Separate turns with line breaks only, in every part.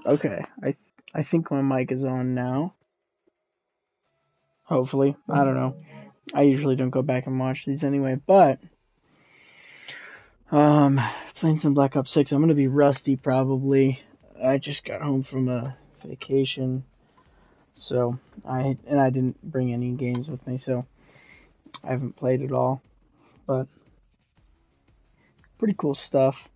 Okay, I think my mic is on now. Hopefully, I don't know. I usually don't go back and watch these anyway, but playing some Black Ops 6. I'm gonna be rusty probably. I just got home from a vacation, so I didn't bring any games with me, so I haven't played it all. But pretty cool stuff.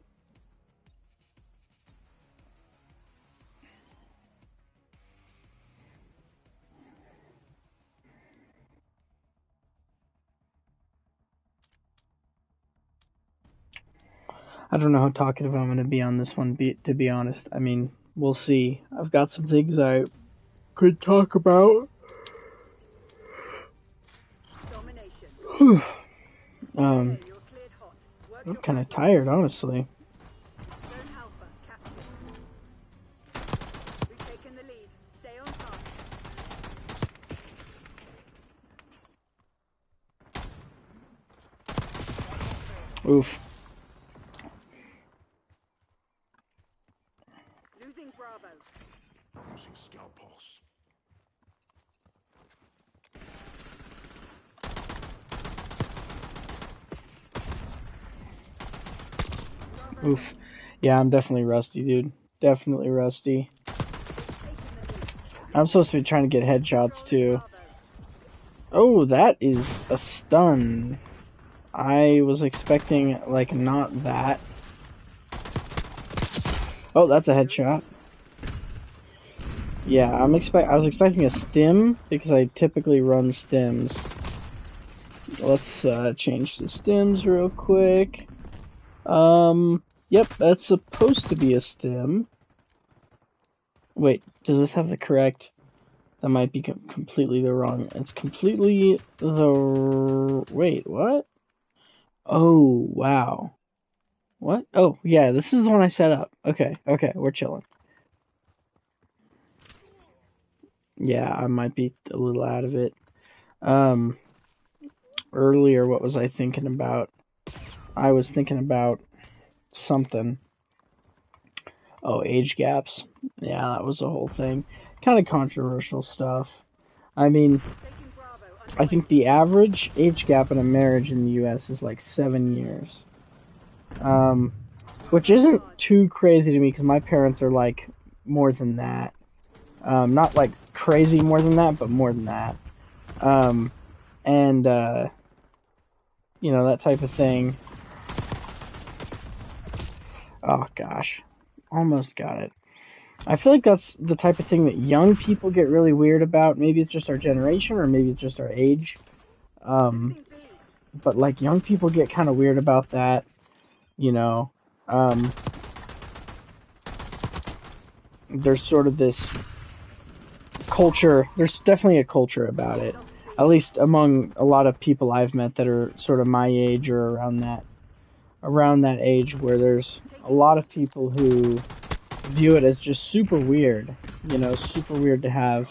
I don't know how talkative I'm gonna be on this one. To be honest, I mean, we'll see. I've got some things I could talk about. I'm kind of tired, honestly. Oof.
Losing Bravo.
Losing scout pulse.
Oof. Yeah, I'm definitely rusty, dude. Definitely rusty. I'm supposed to be trying to get headshots, too. Oh, that is a stun. I was expecting, like, not that. Oh, that's a headshot. Yeah, I was expecting a stim, because I typically run stims. Let's change the stims real quick. Yep, that's supposed to be a stim. Wait, does this have the correct? That might be completely the wrong. It's completely the... Wait, what? Oh, wow. What? Oh, yeah, this is the one I set up. Okay, we're chilling. Yeah, I might be a little out of it. Earlier, what was I thinking about? I was thinking about something. Oh, age gaps. Yeah, that was the whole thing. Kind of controversial stuff. I mean, I think the average age gap in a marriage in the U.S. is like 7 years. Which isn't too crazy to me because my parents are like more than that. Not like crazy more than that, but more than that. And, you know, that type of thing. Oh, gosh. Almost got it. I feel like that's the type of thing that young people get really weird about. Maybe it's just our generation, or maybe it's just our age. But, like, young people get kind of weird about that, you know. There's sort of this culture. There's definitely a culture about it. At least among a lot of people I've met that are sort of my age or around that age, where there's a lot of people who view it as just super weird, you know, super weird to have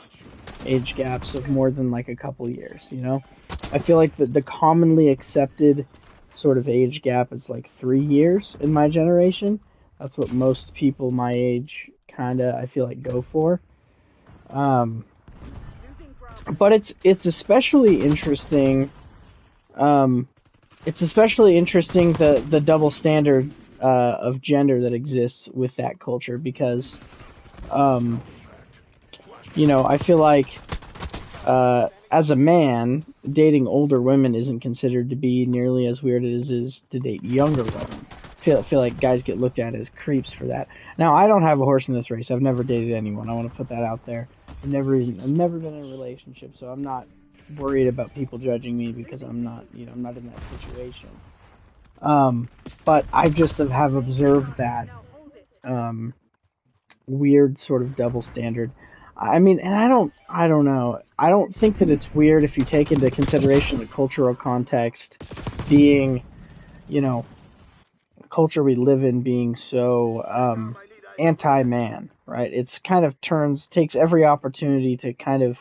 age gaps of more than like a couple years, you know. I feel like the commonly accepted sort of age gap is like 3 years in my generation. That's what most people my age kind of, I feel like, go for. But it's especially interesting. It's especially interesting the double standard of gender that exists with that culture because, you know, I feel like as a man, dating older women isn't considered to be nearly as weird as it is to date younger women. I feel like guys get looked at as creeps for that. Now, I don't have a horse in this race. I've never dated anyone. I want to put that out there. I've never been in a relationship, so I'm not worried about people judging me because I'm not, you know, I'm not in that situation. But I just have observed that weird sort of double standard. I mean, and I don't know. I don't think that it's weird if you take into consideration the cultural context being, you know, culture we live in being so anti-man, right? It's kind of takes every opportunity to kind of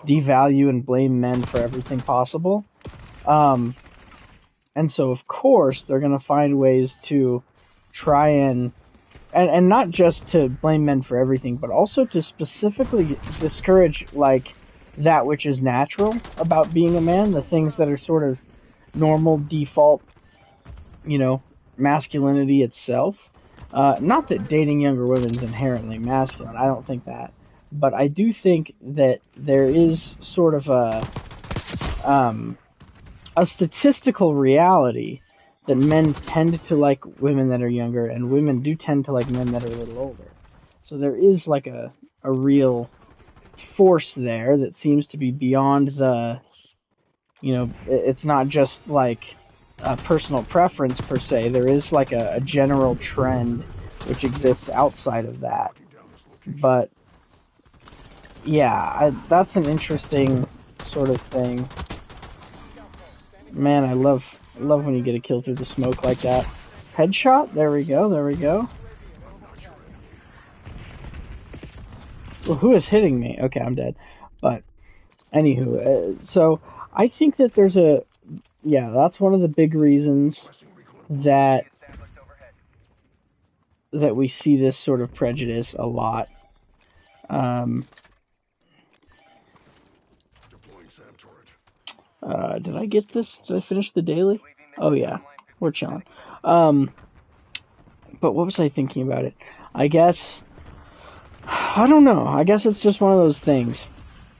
devalue and blame men for everything possible. And so, of course, they're going to find ways to try and and not just to blame men for everything, but also to specifically discourage like that which is natural about being a man, the things that are sort of normal default, you know, masculinity itself. Not that dating younger women is inherently masculine. I don't think that, but I do think that there is sort of a statistical reality that men tend to like women that are younger, and women do tend to like men that are a little older. So there is like a real force there that seems to be beyond the, you know, it's not just like a personal preference per se. There is like a general trend which exists outside of that. But yeah, that's an interesting sort of thing. Man, I love when you get a kill through the smoke like that. Headshot? There we go, there we go. Well, who is hitting me? Okay, I'm dead. But, anywho, so I think that there's yeah, that's one of the big reasons that we see this sort of prejudice a lot. Did I get this? Did I finish the daily? Oh yeah, we're chilling. But what was I thinking about it? I guess, I don't know. I guess it's just one of those things,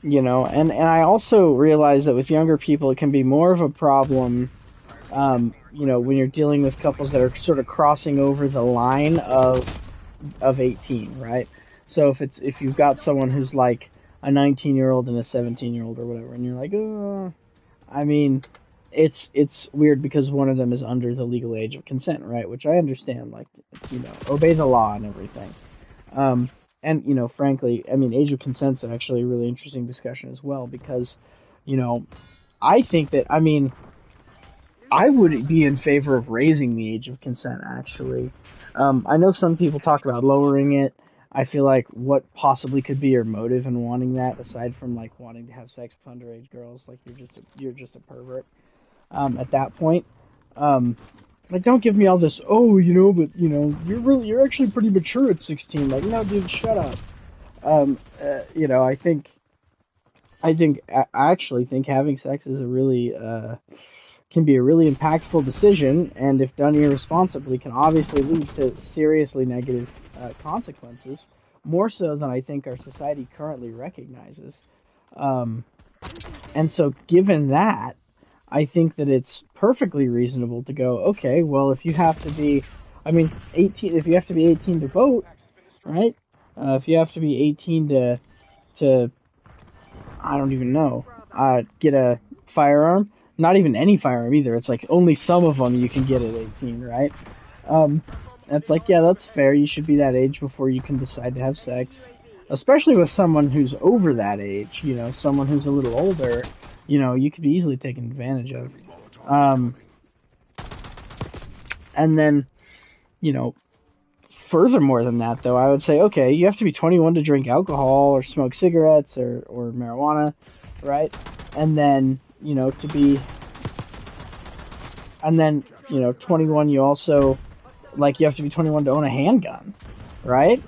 you know. And I also realize that with younger people, it can be more of a problem, you know, when you're dealing with couples that are sort of crossing over the line of 18, right? So if you've got someone who's like a 19-year-old and a 17-year-old or whatever, and you're like, oh, I mean, it's weird because one of them is under the legal age of consent, right? Which I understand, like, you know, obey the law and everything. And, you know, frankly, I mean, age of consent's actually a really interesting discussion as well because, you know, I think that, I mean, I would be in favor of raising the age of consent, actually. I know some people talk about lowering it. I feel like what possibly could be your motive in wanting that, aside from like wanting to have sex with underage girls, like you're just a pervert. At that point, like don't give me all this. Oh, you know, but you know, you're actually pretty mature at 16. Like, no, dude, shut up. You know, I actually think having sex is a really can be a really impactful decision, and if done irresponsibly, can obviously lead to seriously negative consequences, more so than I think our society currently recognizes. And so, given that, I think that it's perfectly reasonable to go, okay, well, if you have to be, I mean, 18, if you have to be 18 to vote, right? If you have to be 18 to I don't even know, get a firearm. Not even any firearm either. It's like only some of them you can get at 18, right? It's like, yeah, that's fair. You should be that age before you can decide to have sex. Especially with someone who's over that age, you know, someone who's a little older, you know, you could be easily taken advantage of. And then, you know, furthermore than that, though, I would say, okay, you have to be 21 to drink alcohol or smoke cigarettes or marijuana, right? And then, you know, and then, you know, 21, you also, like, you have to be 21 to own a handgun, right?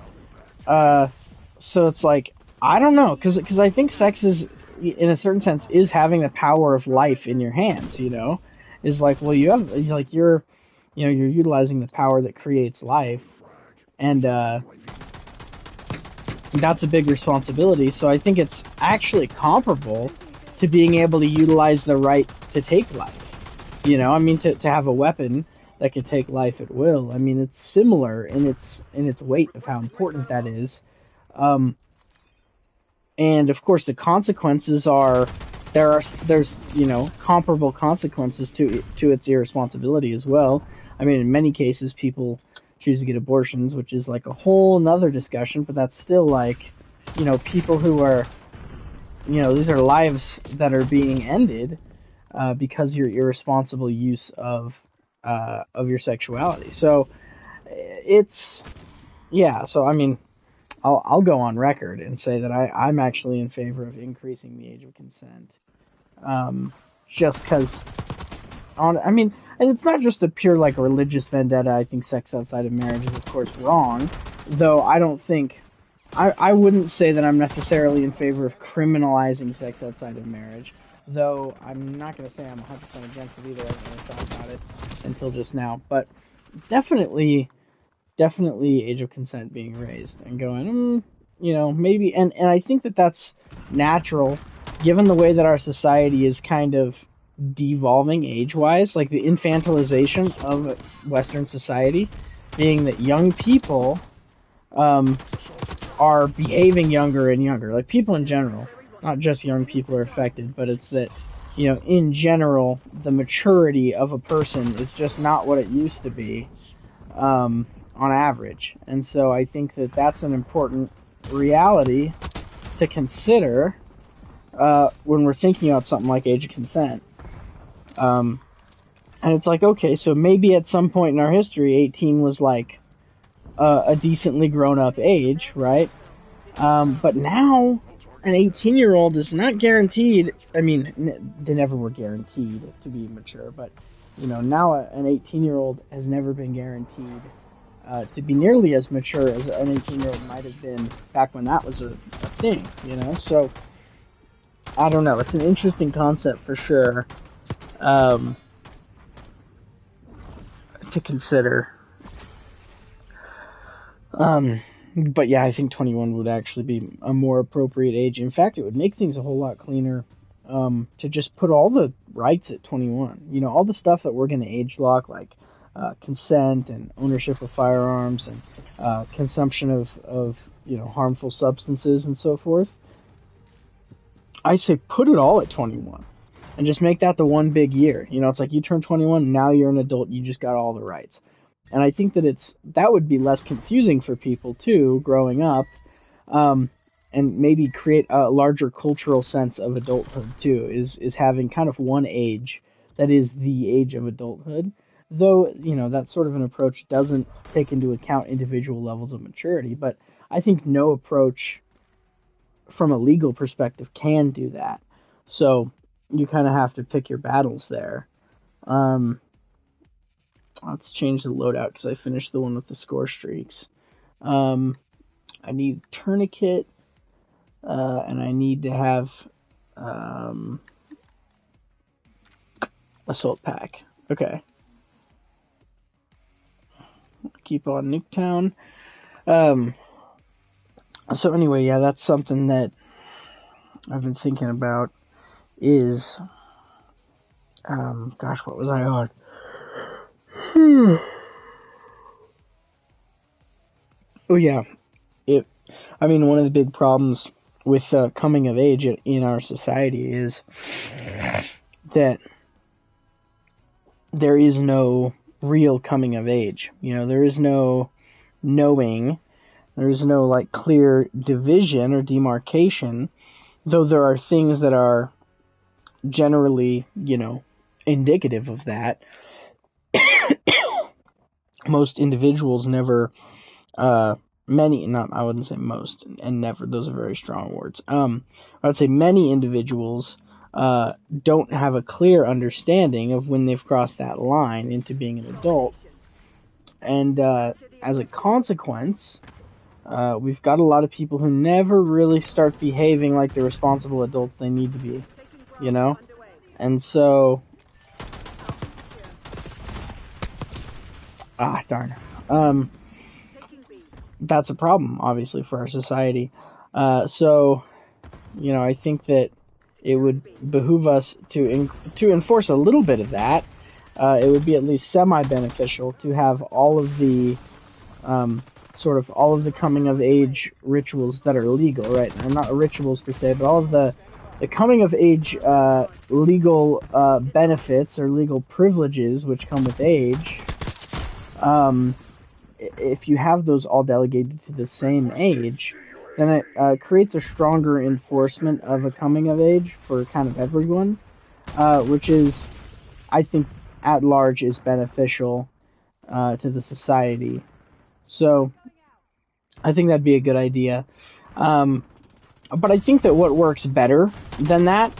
So it's like, I don't know, because I think sex is, in a certain sense, is having the power of life in your hands, you know? Is like, well, you have, like, you're utilizing the power that creates life, and, that's a big responsibility, so I think it's actually comparable to being able to utilize the right to take life. You know, I mean, to have a weapon that can take life at will. I mean, it's similar in its weight of how important that is. And of course, the consequences are there's you know comparable consequences to its irresponsibility as well. I mean, in many cases, people choose to get abortions, which is like a whole nother discussion. But that's still like, you know, people who are, you know, these are lives that are being ended because your irresponsible use of your sexuality. So it's, yeah. So I mean, I'll go on record and say that I'm actually in favor of increasing the age of consent. Just because, I mean, and it's not just a pure like religious vendetta. I think sex outside of marriage is of course wrong, though I don't think I wouldn't say that I'm necessarily in favor of criminalizing sex outside of marriage, though I'm not going to say I'm 100% against it either. I haven't really thought about it until just now, but definitely, definitely age of consent being raised and going, maybe, and I think that that's natural, given the way that our society is kind of devolving age-wise, like the infantilization of Western society, being that young people are behaving younger and younger. Like people in general, not just young people are affected, but it's that, in general, the maturity of a person is just not what it used to be on average. And so I think that that's an important reality to consider when we're thinking about something like age of consent. And it's like, okay, so maybe at some point in our history, 18 was like a decently grown-up age, right? But now, an 18-year-old is not guaranteed. I mean, they never were guaranteed to be mature, but now an 18-year-old has never been guaranteed to be nearly as mature as an 18-year-old might have been back when that was a thing. So I don't know. It's an interesting concept for sure to consider. But yeah, I think 21 would actually be a more appropriate age. In fact, it would make things a whole lot cleaner to just put all the rights at 21. All the stuff that we're going to age lock, like consent and ownership of firearms and consumption of harmful substances and so forth. I say put it all at 21 and just make that the one big year. It's like you turn 21, now you're an adult, you just got all the rights. And I think that that would be less confusing for people too, growing up, and maybe create a larger cultural sense of adulthood too. Is having kind of one age that is the age of adulthood, though that sort of an approach doesn't take into account individual levels of maturity. But I think no approach from a legal perspective can do that. So you kind of have to pick your battles there. Let's change the loadout because I finished the one with the score streaks. I need tourniquet, and I need to have assault pack. Okay. Keep on Nuketown. So anyway, yeah, that's something that I've been thinking about is, gosh, what was I on? Oh yeah, one of the big problems with coming of age in our society is that there is no real coming of age. There is no knowing, there is no like clear division or demarcation, though there are things that are generally, indicative of that. Most individuals never, I wouldn't say most, and never, those are very strong words. I would say many individuals don't have a clear understanding of when they've crossed that line into being an adult. And as a consequence, we've got a lot of people who never really start behaving like the responsible adults they need to be, And so... darn. That's a problem, obviously, for our society. So, I think that it would behoove us to enforce a little bit of that. It would be at least semi-beneficial to have all of the all of the coming of age rituals that are legal, right? And not rituals per se, but all of the coming of age legal benefits or legal privileges which come with age. If you have those all delegated to the same age, then it creates a stronger enforcement of a coming of age for kind of everyone, which is, I think, at large is beneficial to the society. So, I think that'd be a good idea. But I think that what works better than that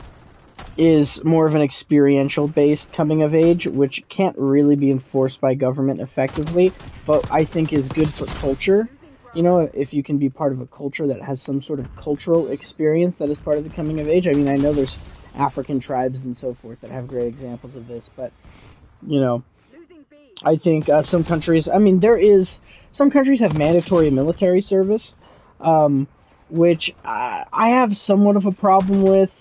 is more of an experiential based coming of age, which can't really be enforced by government effectively, but I think is good for culture. You know, if you can be part of a culture that has some sort of cultural experience that is part of the coming of age. I mean, I know there's African tribes and so forth that have great examples of this, but, you know, I think some countries, I mean, some countries have mandatory military service, which I have somewhat of a problem with,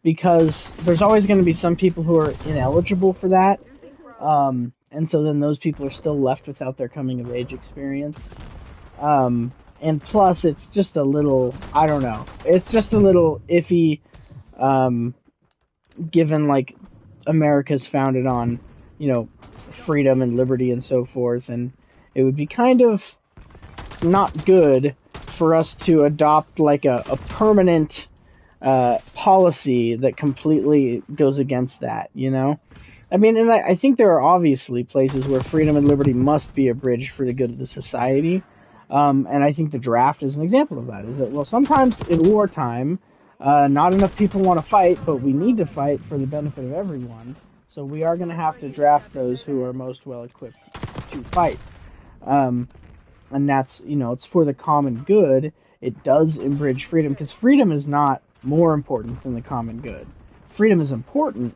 because there's always going to be some people who are ineligible for that, and so then those people are still left without their coming of age experience. And plus, it's just a little, I don't know, it's just a little iffy, given, like, America's founded on, you know, freedom and liberty and so forth, and it would be kind of not good for us to adopt, like, a permanent policy that completely goes against that, you know? I mean, and I think there are obviously places where freedom and liberty must be abridged for the good of the society, and I think the draft is an example of that, is that, well, sometimes in wartime, not enough people want to fight, but we need to fight for the benefit of everyone, so we are going to have to draft those who are most well-equipped to fight. And that's, you know, it's for the common good. It does abridge freedom, because freedom is not more important than the common good. Freedom is important,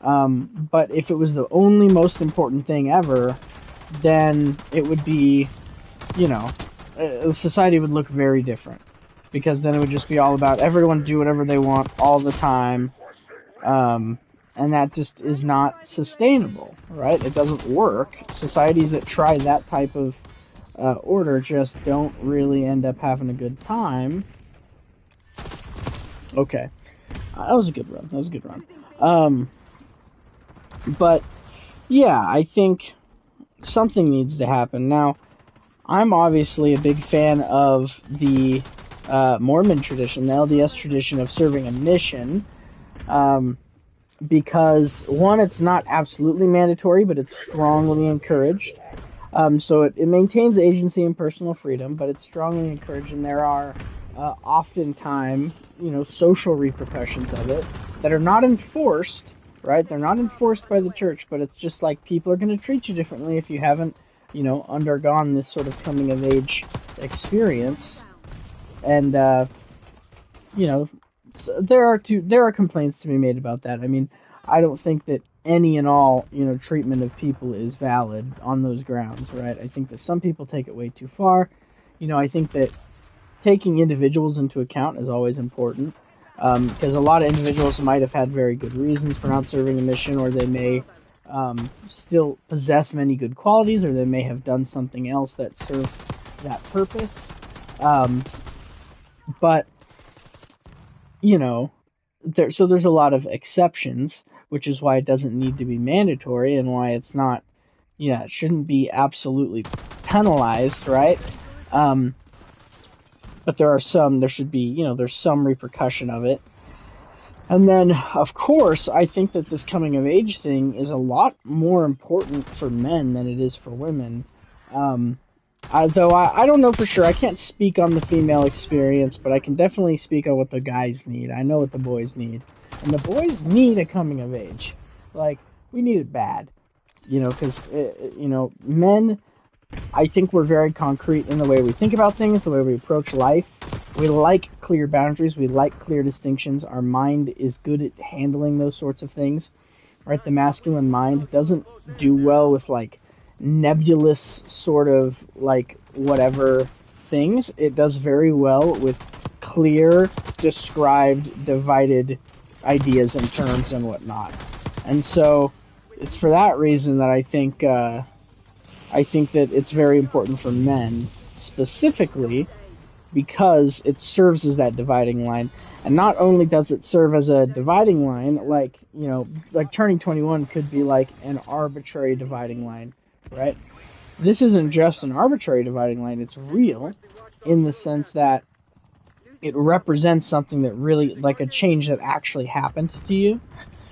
but if it was the only most important thing ever, then it would be, you know, society would look very different, because then it would just be all about everyone do whatever they want all the time, and that just is not sustainable, right? It doesn't work. Societies that try that type of order just don't really end up having a good time. Okay. That was a good run. But, yeah, I think something needs to happen. Now, I'm obviously a big fan of the Mormon tradition, the LDS tradition of serving a mission, because, one, it's not absolutely mandatory, but it's strongly encouraged. So it maintains agency and personal freedom, but it's strongly encouraged, and there are oftentimes, you know, social repercussions of it that are not enforced, right? They're not enforced by the church, but it's just like people are going to treat you differently if you haven't, you know, undergone this sort of coming of age experience. And, you know, there are complaints to be made about that. I mean, I don't think that any and all, you know, treatment of people is valid on those grounds, right? I think that some people take it way too far. You know, I think that taking individuals into account is always important, because a lot of individuals might have had very good reasons for not serving a mission, or they may still possess many good qualities, or they may have done something else that serves that purpose. But, you know, there's a lot of exceptions, which is why it doesn't need to be mandatory, and why it's not, yeah, it shouldn't be absolutely penalized, right? But there should be, you know, there's some repercussion of it. And then, of course, I think that this coming of age thing is a lot more important for men than it is for women. Though I don't know for sure. I can't speak on the female experience, but I can definitely speak on what the guys need. I know what the boys need. And the boys need a coming of age. Like, we need it bad. You know, because, you know, men, I think we're very concrete in the way we think about things, the way we approach life. We like clear boundaries. We like clear distinctions. Our mind is good at handling those sorts of things. Right? The masculine mind doesn't do well with, like, nebulous sort of, like, whatever things. It does very well with clear, described, divided ideas and terms and whatnot. And so it's for that reason that I think that it's very important for men specifically, because it serves as that dividing line. And not only does it serve as a dividing line, like, you know, like turning 21 could be like an arbitrary dividing line, right? This isn't just an arbitrary dividing line, it's real, in the sense that it represents something that really, like a change that actually happened to you.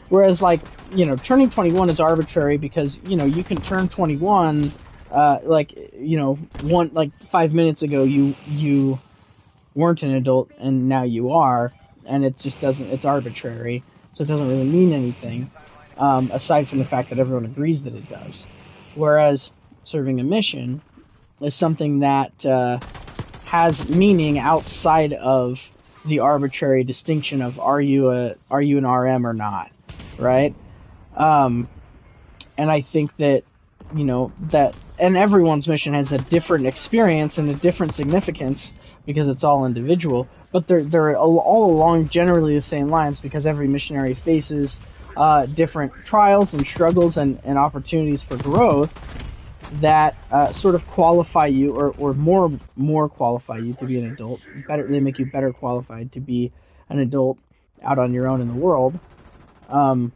Whereas, like, you know, turning 21 is arbitrary because, you know, you can turn 21, like, you know, 5 minutes ago you weren't an adult and now you are, and it just doesn't, it's arbitrary. so it doesn't really mean anything, aside from the fact that everyone agrees that it does. Whereas serving a mission is something that has meaning outside of the arbitrary distinction of are you an RM or not, right? Um, and I think that that and everyone's mission has a different experience and a different significance because it's all individual, but they're all along generally the same lines because every missionary faces different trials and struggles and opportunities for growth that sort of qualify you or more qualify you to be an adult. Better, they make you better qualified to be an adult out on your own in the world um,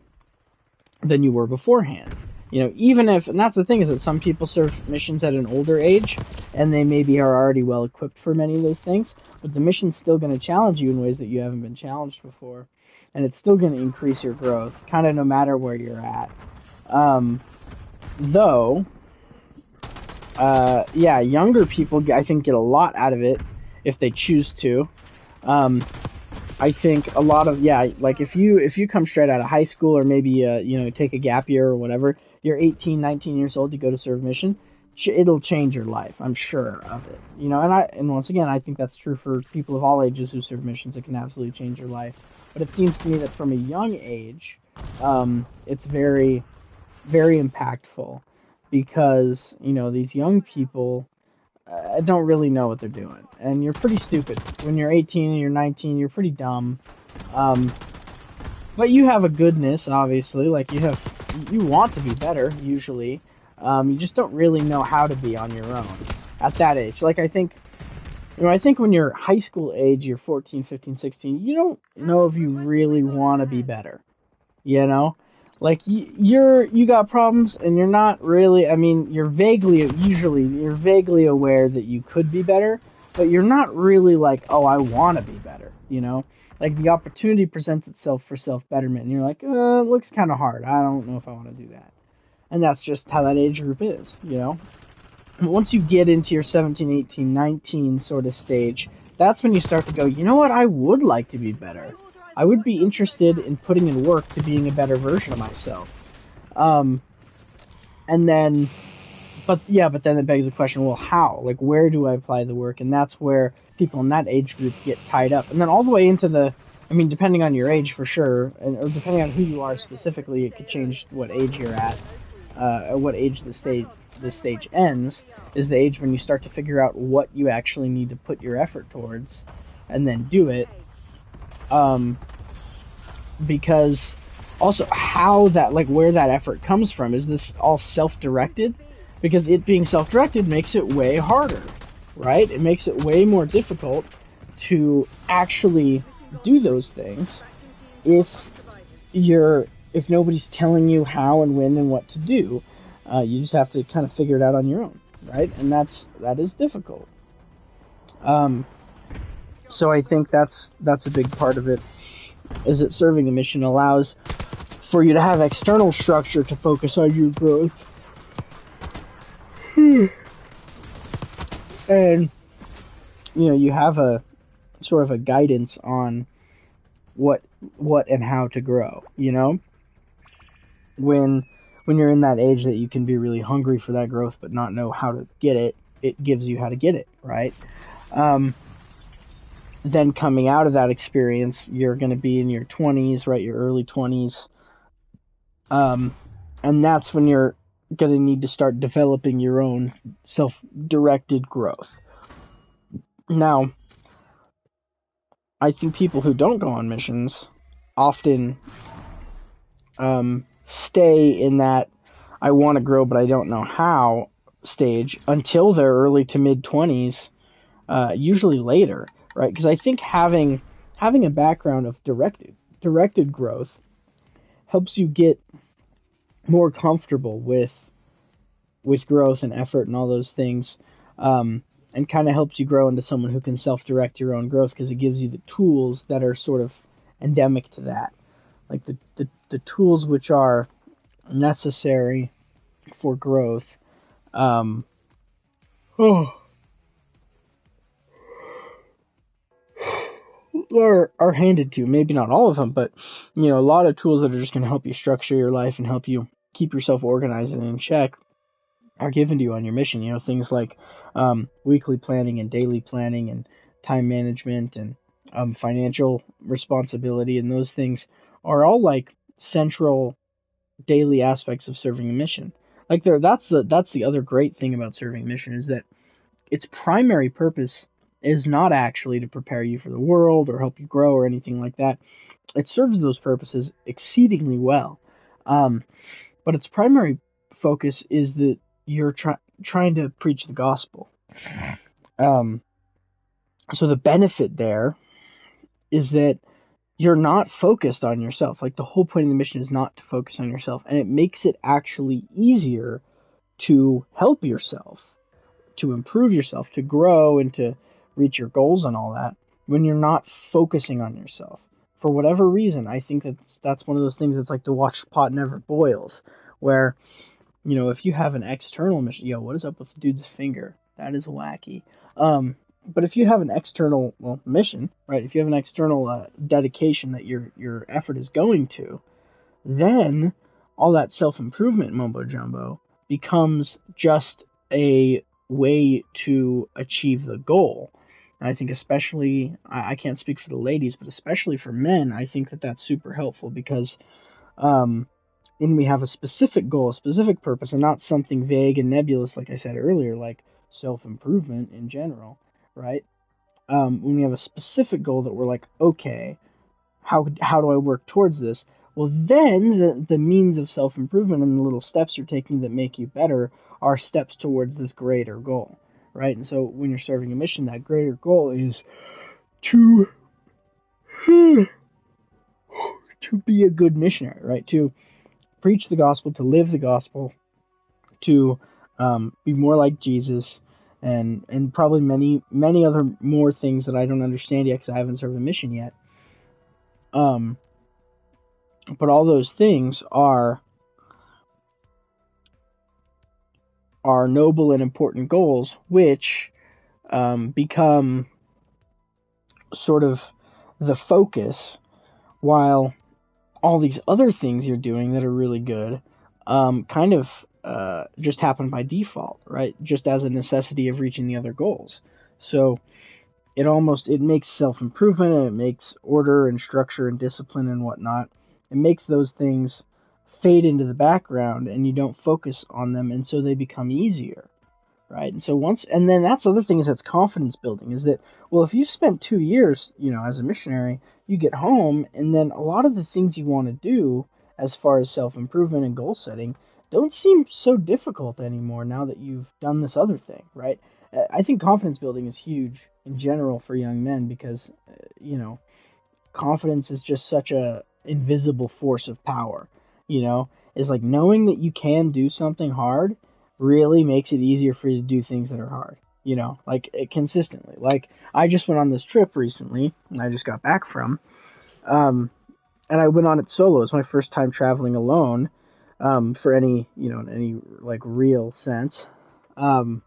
than you were beforehand. Even if, and that's the thing, is that some people serve missions at an older age, and they maybe are already well equipped for many of those things, but the mission's still going to challenge you in ways that you haven't been challenged before, and it's still going to increase your growth, kind of no matter where you're at. Though, yeah, younger people, I think, get a lot out of it if they choose to. I think a lot of, yeah, like if you come straight out of high school or maybe take a gap year or whatever, you're 18, 19 years old, you go to serve mission, it'll change your life. I'm sure of it. And once again, I think that's true for people of all ages who serve missions. It can absolutely change your life. But it seems to me that from a young age, it's very, very impactful because these young people don't really know what they're doing, and you're pretty stupid when you're 18 and you're 19. You're pretty dumb, um, but you have a goodness, obviously. Like you want to be better usually. You just don't really know how to be on your own at that age. Like I think when you're high school age, you're 14, 15, 16. You don't know if you really want to be better. You know, like you got problems and you're not really, I mean, you're vaguely aware that you could be better, but you're not really like, oh, I want to be better. Like the opportunity presents itself for self-betterment and you're like, it looks kind of hard, I don't know if I want to do that. And that's just how that age group is. Once you get into your 17, 18, 19 sort of stage, that's when you start to go, you know what, I would like to be better. I would be interested in putting in work to being a better version of myself. Um, and then, but then it begs the question, well, how? Like, where do I apply the work? And that's where people in that age group get tied up. And then all the way into I mean, depending on your age for sure, or depending on who you are specifically, it could change what age you're at, at what age the stage ends, is the age when you start to figure out what you actually need to put your effort towards, and then do it. Because also how that, like, where that effort comes from, is this all self-directed? Because it being self-directed makes it way harder, right? It makes it way more difficult to actually do those things if nobody's telling you how and when and what to do. You just have to kind of figure it out on your own, right? And that is difficult. So I think that's a big part of it, is that serving a mission allows for you to have external structure to focus on your growth. And you have a sort of a guidance on what and how to grow. When you're in that age that you can be really hungry for that growth but not know how to get it, it gives you how to get it, right? Then coming out of that experience, you're going to be in your 20s, right? Your early 20s. And that's when you're going to need to start developing your own self-directed growth. Now, I think people who don't go on missions often stay in that I want to grow but I don't know how stage until their early to mid 20s, usually later, right? Because I think having a background of directed growth helps you get more comfortable with growth and effort and all those things, and kind of helps you grow into someone who can self-direct your own growth, because it gives you the tools that are sort of endemic to that, like the tools which are necessary for growth. Oh. are handed to. Maybe not all of them, but a lot of tools that are just going to help you structure your life and help you keep yourself organized and in check are given to you on your mission. Things like weekly planning and daily planning and time management and financial responsibility, and those things are all like central daily aspects of serving a mission. Like that's the other great thing about serving a mission is that its primary purpose is not actually to prepare you for the world or help you grow or anything like that. It serves those purposes exceedingly well. Um, but its primary focus is that you're trying to preach the gospel. Um, so the benefit there is that you're not focused on yourself. Like the whole point of the mission is not to focus on yourself, and it makes it actually easier to help yourself, to improve yourself, to grow, and to reach your goals and all that when you're not focusing on yourself. For whatever reason, I think that's one of those things that's like to watch the pot never boils, where if you have an external mission, what is up with the dude's finger? That is wacky. But if you have an external mission, right? If you have an external dedication that your effort is going to, then all that self-improvement mumbo jumbo becomes just a way to achieve the goal. And I think especially, I can't speak for the ladies, but especially for men, I think that that's super helpful because when we have a specific goal, a specific purpose, and not something vague and nebulous, like I said earlier, like self-improvement in general, right? When we have a specific goal that we're like, okay, how do I work towards this? Well, then the means of self-improvement and the little steps you're taking that make you better are steps towards this greater goal, right? And so when you're serving a mission, that greater goal is to to be a good missionary, right? To preach the gospel, to live the gospel, to be more like Jesus, and probably many other more things that I don't understand yet because I haven't served a mission yet. But all those things are noble and important goals, which become sort of the focus, while all these other things you're doing that are really good kind of just happen by default, right? Just as a necessity of reaching the other goals. So it makes self-improvement, and it makes order and structure and discipline and whatnot. It makes those things fade into the background and you don't focus on them, and so they become easier, right? And then that's the other thing, is that's confidence building, is that, well, if you've spent 2 years, as a missionary, you get home, and then a lot of the things you want to do as far as self-improvement and goal setting don't seem so difficult anymore now that you've done this other thing, right? I think confidence building is huge in general for young men because, confidence is just such a invisible force of power, is like knowing that you can do something hard really makes it easier for you to do things that are hard, like consistently. Like I just went on this trip recently and I just got back from, and I went on it solo. It's my first time traveling alone, for any, in any like real sense. And,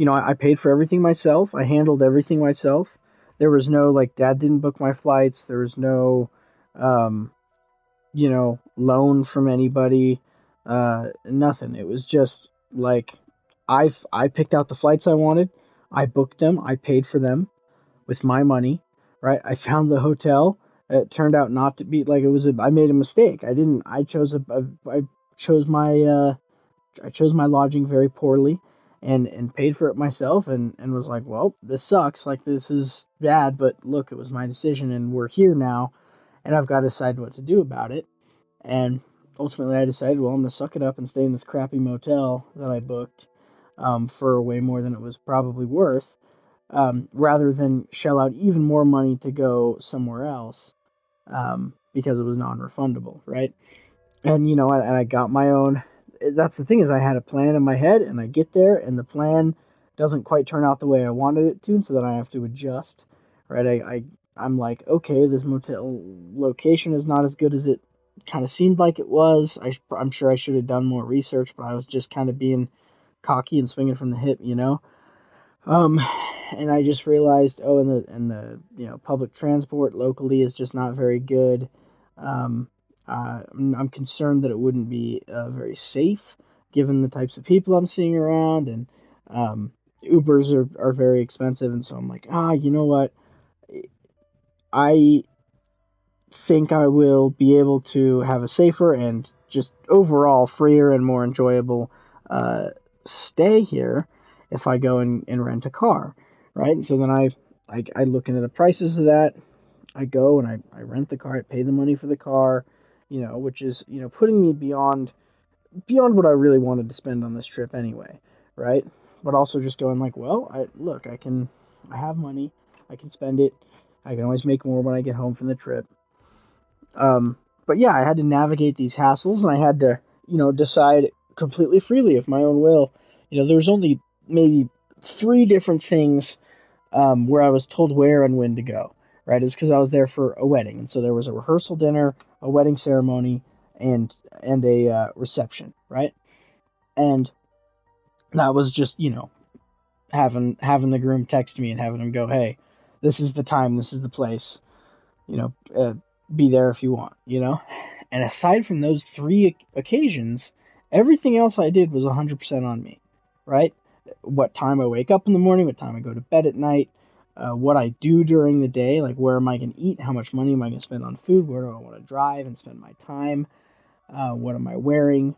I paid for everything myself. I handled everything myself. There was no, like, dad didn't book my flights. There was no, loan from anybody. Nothing. It was just, like, I picked out the flights I wanted. I booked them. I paid for them with my money, right? I found the hotel. It turned out not to be, like, I made a mistake. I chose my lodging very poorly, and paid for it myself, and was like, well, this sucks, like this is bad, but look, it was my decision and we're here now and I've got to decide what to do about it. And ultimately I decided, well, I'm gonna suck it up and stay in this crappy motel that I booked for way more than it was probably worth, rather than shell out even more money to go somewhere else, because it was non-refundable, right? And I got my own. That's the thing, is I had a plan in my head, and I get there, and the plan doesn't quite turn out the way I wanted it to, and so then I have to adjust, right? I'm like, okay, this motel location is not as good as it kind of seemed like it was. I'm sure I should have done more research, but I was just kind of being cocky and swinging from the hip, Um, and I just realized, oh, and the public transport locally is just not very good. Um, I'm concerned that it wouldn't be very safe given the types of people I'm seeing around, and Ubers are very expensive, and so I'm like, you know what? I think I will be able to have a safer and just overall freer and more enjoyable uh, stay here if I go and rent a car, right? And so then I look into the prices of that. I go and I rent the car. I pay the money for the car, which is putting me beyond what I really wanted to spend on this trip anyway, right? But also just going like, well, I have money, I can spend it. I can always make more when I get home from the trip. Um, but yeah, I had to navigate these hassles, and I had to, decide completely freely of my own will. There's only maybe three different things where I was told where and when to go. Right? It's because I was there for a wedding, and so there was a rehearsal dinner, a wedding ceremony, and a reception. Right? And that was just having the groom text me and having him go, hey, this is the time, this is the place. you know, uh, be there if you want, And aside from those three occasions, everything else I did was 100% on me, right? What time I wake up in the morning, what time I go to bed at night, what I do during the day, like where am I going to eat, how much money am I going to spend on food, where do I want to drive and spend my time, what am I wearing,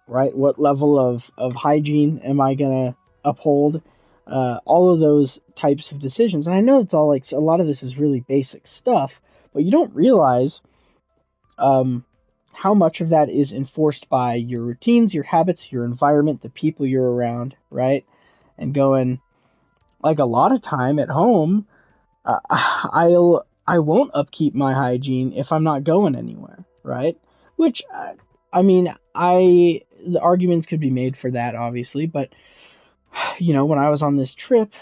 right? What level of hygiene am I going to uphold? All of those types of decisions. And I know it's all like a lot of this is really basic stuff, but you don't realize how much of that is enforced by your routines, your habits, your environment, the people you're around, right? And going like a lot of time at home, I won't upkeep my hygiene if I'm not going anywhere, right? Which I mean, the arguments could be made for that, obviously, but when I was on this trip,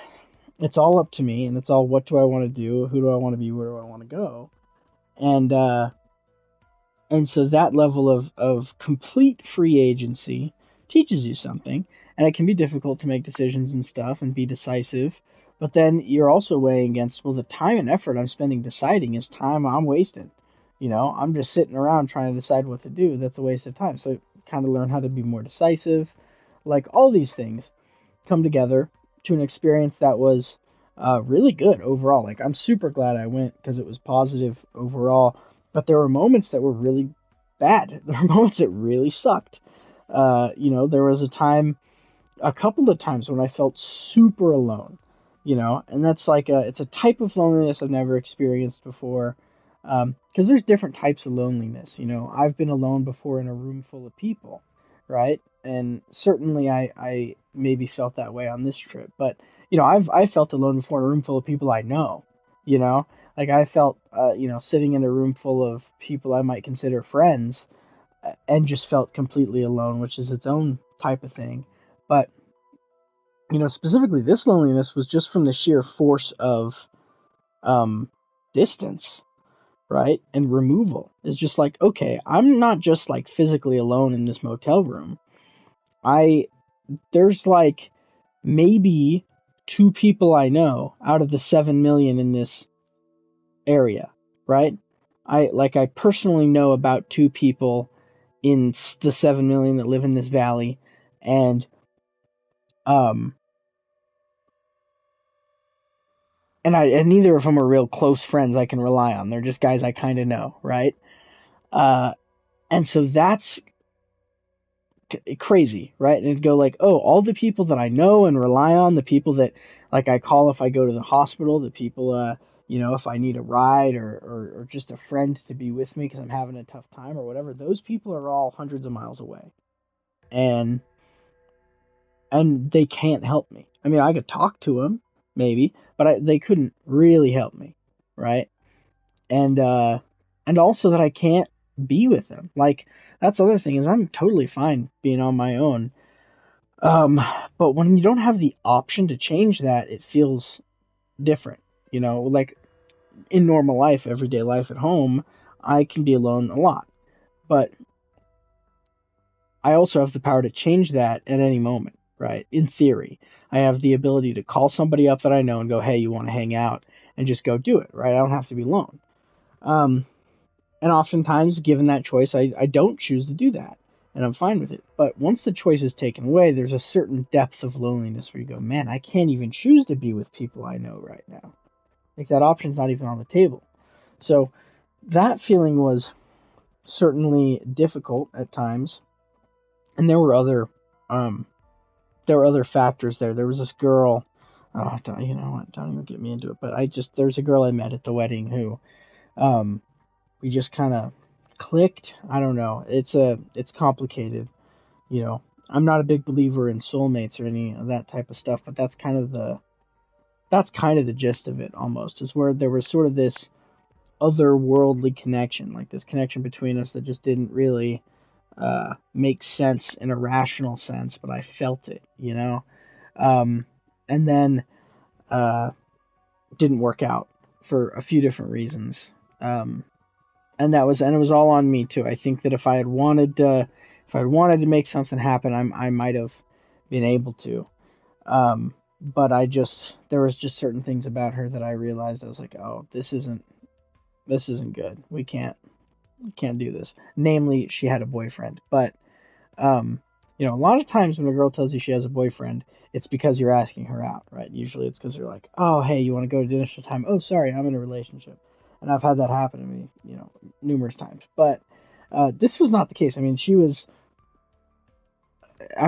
it's all up to me, and it's all what do I want to do, who do I want to be, where do I want to go, and so that level of complete free agency teaches you something, and it can be difficult to make decisions and stuff and be decisive. But then you're also weighing against, well, the time and effort I'm spending deciding is time I'm wasting. I'm just sitting around trying to decide what to do. That's a waste of time. So kind of learn how to be more decisive. Like all these things come together to an experience that was really good overall. Like I'm super glad I went because it was positive overall. But there were moments that were really bad. There were moments that really sucked. There was a couple of times when I felt super alone. And that's like it's a type of loneliness I've never experienced before. Because there's different types of loneliness. I've been alone before in a room full of people, right? And certainly I maybe felt that way on this trip. But I felt alone before in a room full of people I know. You know, like I felt sitting in a room full of people I might consider friends, and just felt completely alone, which is its own type of thing. But specifically this loneliness was just from the sheer force of um distance, right? And removal. Is just like, okay, I'm not just like physically alone in this motel room. I There's like maybe two people I know out of the 7 million in this area, right? I personally know about two people in the 7 million that live in this valley, and um and neither of them are real close friends I can rely on. They're just guys I kind of know, right? Uh and so that's crazy, right? And it'd go like, oh, all the people that I know and rely on, the people that like I call if I go to the hospital, the people, if I need a ride or just a friend to be with me because I'm having a tough time or whatever, those people are all hundreds of miles away, and they can't help me. I mean, I could talk to them maybe, but they couldn't really help me, right? And also that I can't be with them. Like that's the other thing is I'm totally fine being on my own. Um, but when you don't have the option to change that, it feels different. Like in normal life, everyday life at home, I can be alone a lot. But I also have the power to change that at any moment. right? In theory, I have the ability to call somebody up that I know and go, hey, you want to hang out, and just go do it, right? I don't have to be alone. Um, and oftentimes, given that choice, I don't choose to do that, and I'm fine with it. But once the choice is taken away, there's a certain depth of loneliness where you go, man, I can't even choose to be with people I know right now. Like, that option's not even on the table. So that feeling was certainly difficult at times, and um, there were other factors there. There was this girl. Oh, don't, you know what? Don't even get me into it. But there's a girl I met at the wedding who, um, we just kind of clicked. I don't know. It's complicated. You know, I'm not a big believer in soulmates or any of that type of stuff, but that's kind of the gist of it. Almost is where there was sort of this otherworldly connection, like this connection between us that just didn't really make sense in a rational sense, but I felt it, you know. Um, and then uh, didn't work out for a few different reasons. Um, and it was all on me too. I think that if I had wanted to make something happen, I might have been able to. But there was just certain things about her that I realized I was like, oh, this isn't good. We can't do this. Namely, she had a boyfriend. But um, you know, a lot of times when a girl tells you she has a boyfriend, it's because you're asking her out, right? Usually it's because you're like, oh, hey, you want to go to dinner sometime? Oh, sorry, I'm in a relationship. And I've had that happen to me, you know, numerous times. But this was not the case. I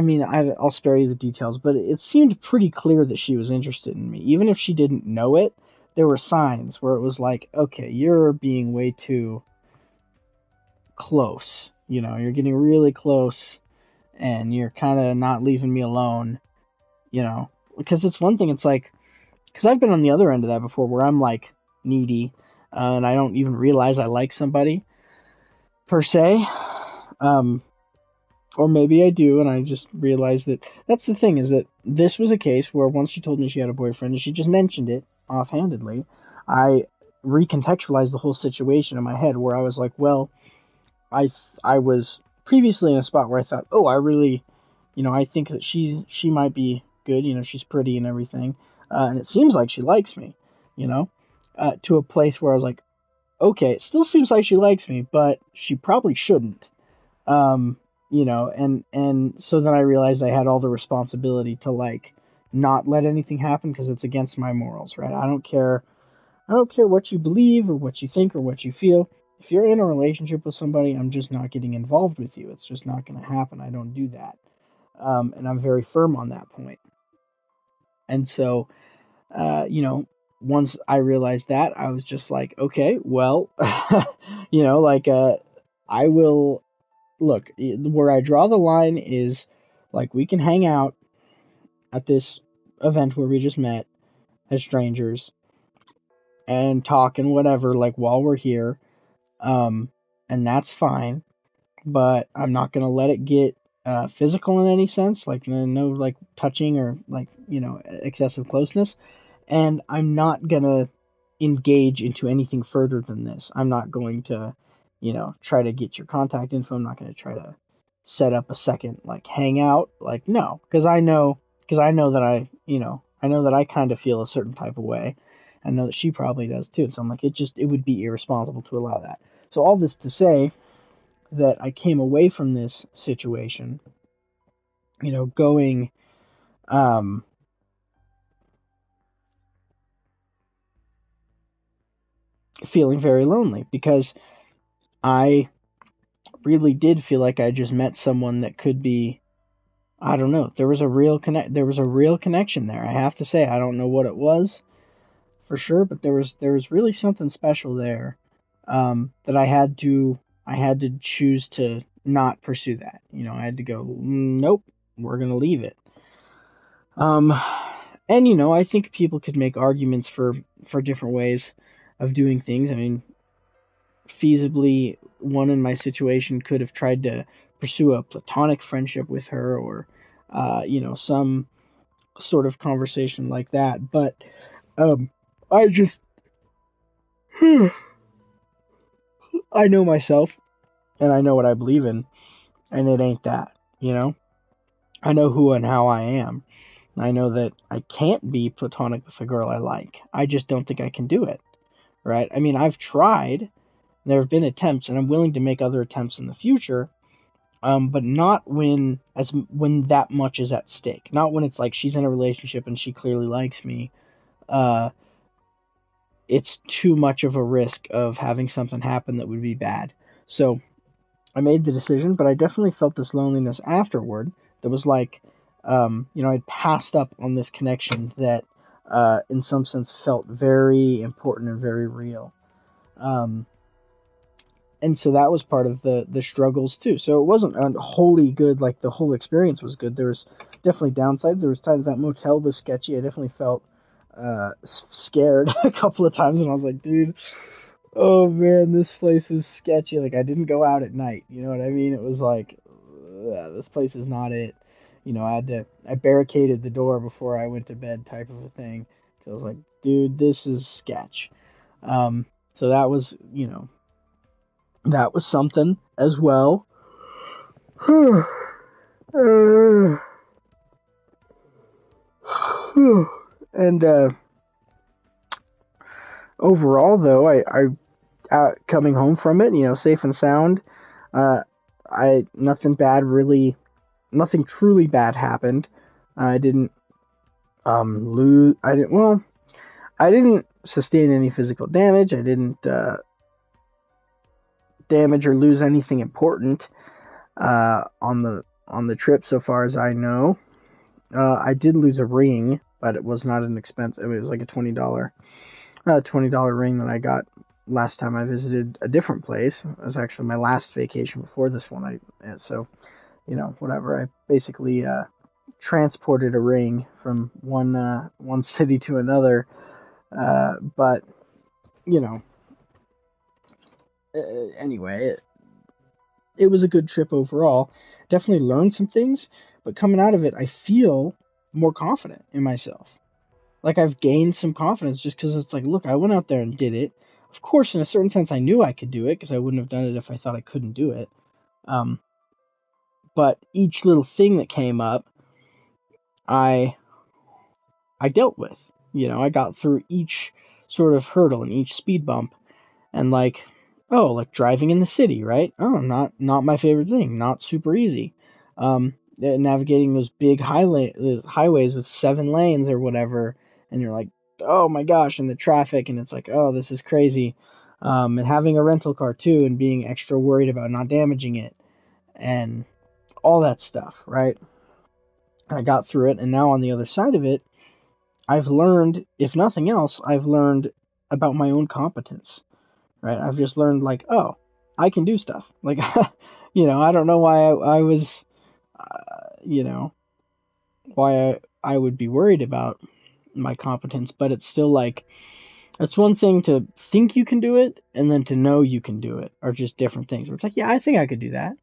mean, I'll spare you the details, but it seemed pretty clear that she was interested in me. Even if she didn't know it, there were signs where it was like, okay, you're being way too close. You know, you're getting really close and you're kind of not leaving me alone, you know. Because it's one thing, it's like, because I've been on the other end of that before where I'm like needy and I don't even realize I like somebody per se. Um, or maybe I do, and I just realized that that's the thing is that this was a case where once she told me she had a boyfriend and she just mentioned it offhandedly, I recontextualized the whole situation in my head where I was like, well, I was previously in a spot where I thought, oh, I really, you know, I think that she might be good. You know, she's pretty and everything, and it seems like she likes me. You know, to a place where I was like, okay, it still seems like she likes me, but she probably shouldn't. Um, you know, and so then I realized I had all the responsibility to like not let anything happen because it's against my morals, right? I don't care what you believe or what you think or what you feel. If you're in a relationship with somebody, I'm just not getting involved with you. It's just not going to happen. I don't do that. And I'm very firm on that point. And so, you know, once I realized that, I was just like, okay, well, you know, like, I will look where I draw the line is like we can hang out at this event where we just met as strangers and talk and whatever, like while we're here. Um, and that's fine, but I'm not gonna let it get physical in any sense, like no like touching or like you know excessive closeness. And I'm not gonna engage into anything further than this. I'm not going to, you know, try to get your contact info. I'm not gonna try to set up a second like hangout. Like no, because I know that I know that I kind of feel a certain type of way. I know that she probably does too. So I'm like, it would be irresponsible to allow that. So all this to say that I came away from this situation, you know, going, um, feeling very lonely because I really did feel like I just met someone that could be, I don't know, there was a real connection there. I have to say, I don't know what it was for sure, but there was really something special there, that I had to choose to not pursue that. You know, I had to go, nope, we're going to leave it. Um, and you know, I think people could make arguments for different ways of doing things. I mean, feasibly, one in my situation could have tried to pursue a platonic friendship with her, or you know, some sort of conversation like that. But I just I know myself, and I know what I believe in, and it ain't that, you know. I know who and how I am. I know that I can't be platonic with a girl I like. I just don't think I can do it, right? I mean, I've tried. There have been attempts, and I'm willing to make other attempts in the future. But not when that much is at stake. Not when it's like she's in a relationship and she clearly likes me. Uh, it's too much of a risk of having something happen that would be bad. So I made the decision, but I definitely felt this loneliness afterward. That was like, I'd passed up on this connection that, in some sense, felt very important and very real. Um, and so that was part of the struggles too. So it wasn't wholly good. Like the whole experience was good. There was definitely downsides. There was times that motel was sketchy. I definitely felt scared a couple of times, and I was like, dude, oh man, this place is sketchy. Like I didn't go out at night. You know what I mean? It was like, this place is not it. I barricaded the door before I went to bed, type of a thing. So I was like, dude, this is sketch. So that was, that was something as well. And overall, though, I coming home from it, safe and sound. Uh, nothing bad really, nothing truly bad happened. I didn't lose. I didn't sustain any physical damage. I didn't damage or lose anything important on the trip, so far as I know. I did lose a ring, but it was not an expense. It was like a $20 ring that I got last time I visited a different place. It was actually my last vacation before this one. So whatever. I basically transported a ring from one city to another. But you know, anyway, it was a good trip overall. Definitely learned some things, but coming out of it, I feel more confident in myself. Like I've gained some confidence just because it's like, look, I went out there and did it. Of course, in a certain sense, I knew I could do it because I wouldn't have done it if I thought I couldn't do it. Um, but each little thing that came up, I I dealt with. I got through each sort of hurdle and each speed bump, and like driving in the city, right? Oh, not my favorite thing. Not super easy. Navigating those big highways with 7 lanes or whatever, and you're like, oh my gosh, and the traffic, and it's like, oh, this is crazy. And having a rental car too, and being extra worried about not damaging it, and all that stuff, right? I got through it, and now on the other side of it, I've learned, if nothing else, I've learned about my own competence, right? I've just learned like, oh, I can do stuff. Like, I don't know why I was, you know, why I would be worried about my competence, but it's still like, it's one thing to think you can do it, and then to know you can do it are just different things. Where it's like, yeah, I think I could do that,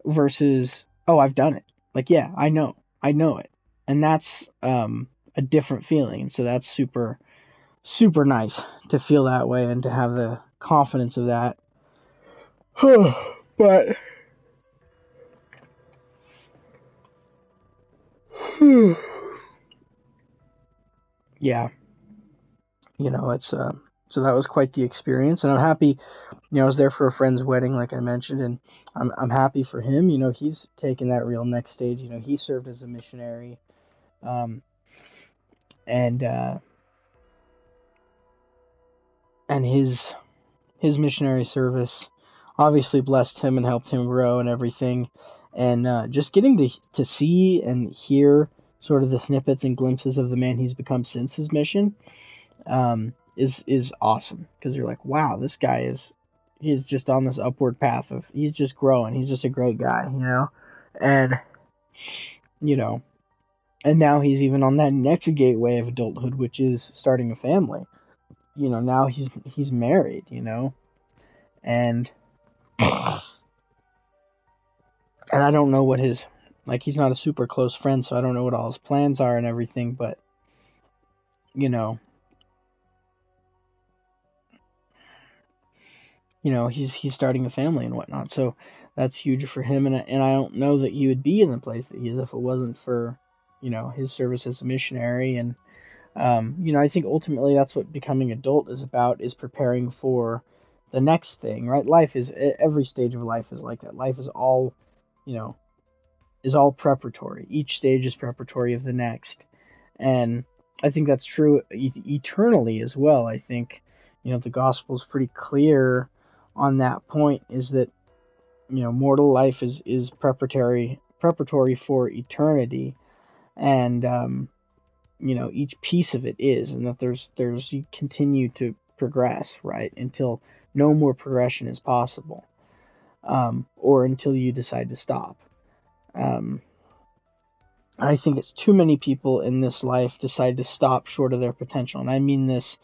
versus, oh, I've done it. Like, yeah, I know it, and that's a different feeling. And so that's super, super nice to feel that way and to have the confidence of that. But yeah, it's so that was quite the experience, and I'm happy. I was there for a friend's wedding, like I mentioned, and I'm happy for him. He's taken that real next stage. He served as a missionary, um, and and his missionary service obviously blessed him and helped him grow and everything. And just getting to see and hear sort of the snippets and glimpses of the man he's become since his mission, is awesome, because you're like, wow, this guy he's just on this upward path of, he's just growing. He's just a great guy, and you know, and now he's even on that next gateway of adulthood, which is starting a family. Now he's married, and I don't know what his, like, he's not a super close friend, so I don't know what all his plans are and everything, but you know he's starting a family and whatnot. So that's huge for him, and I don't know that he would be in the place that he is if it wasn't for, his service as a missionary. And I think ultimately that's what becoming adult is about, is preparing for the next thing, right? Life is, every stage of life is like that. Life is all, you know, is all preparatory. Each stage is preparatory of the next. And I think that's true eternally as well. I think, the gospel is pretty clear on that point, is that, mortal life is preparatory for eternity. And, each piece of it is, and that there's you continue to progress, right, until no more progression is possible, or until you decide to stop. Um, I think it's too many people in this life decide to stop short of their potential, and I mean this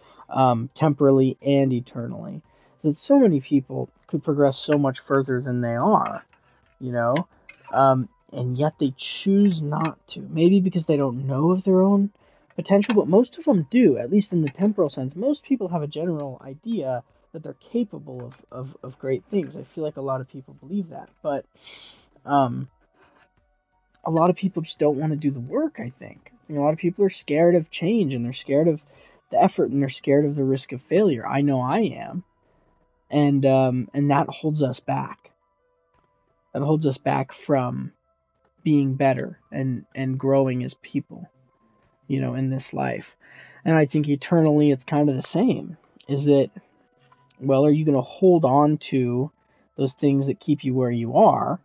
temporally and eternally. That so many people could progress so much further than they are, you know, and yet they choose not to. Maybe because they don't know of their own potential, but most of them do, at least in the temporal sense. Most people have a general idea that they're capable of great things. I feel like a lot of people believe that, but a lot of people just don't want to do the work, I think. A lot of people are scared of change, and they're scared of the effort, and they're scared of the risk of failure. I know I am. And that holds us back. That holds us back from being better and growing as people, in this life. And I think eternally it's kind of the same. Is that, well, are you going to hold on to those things that keep you where you are,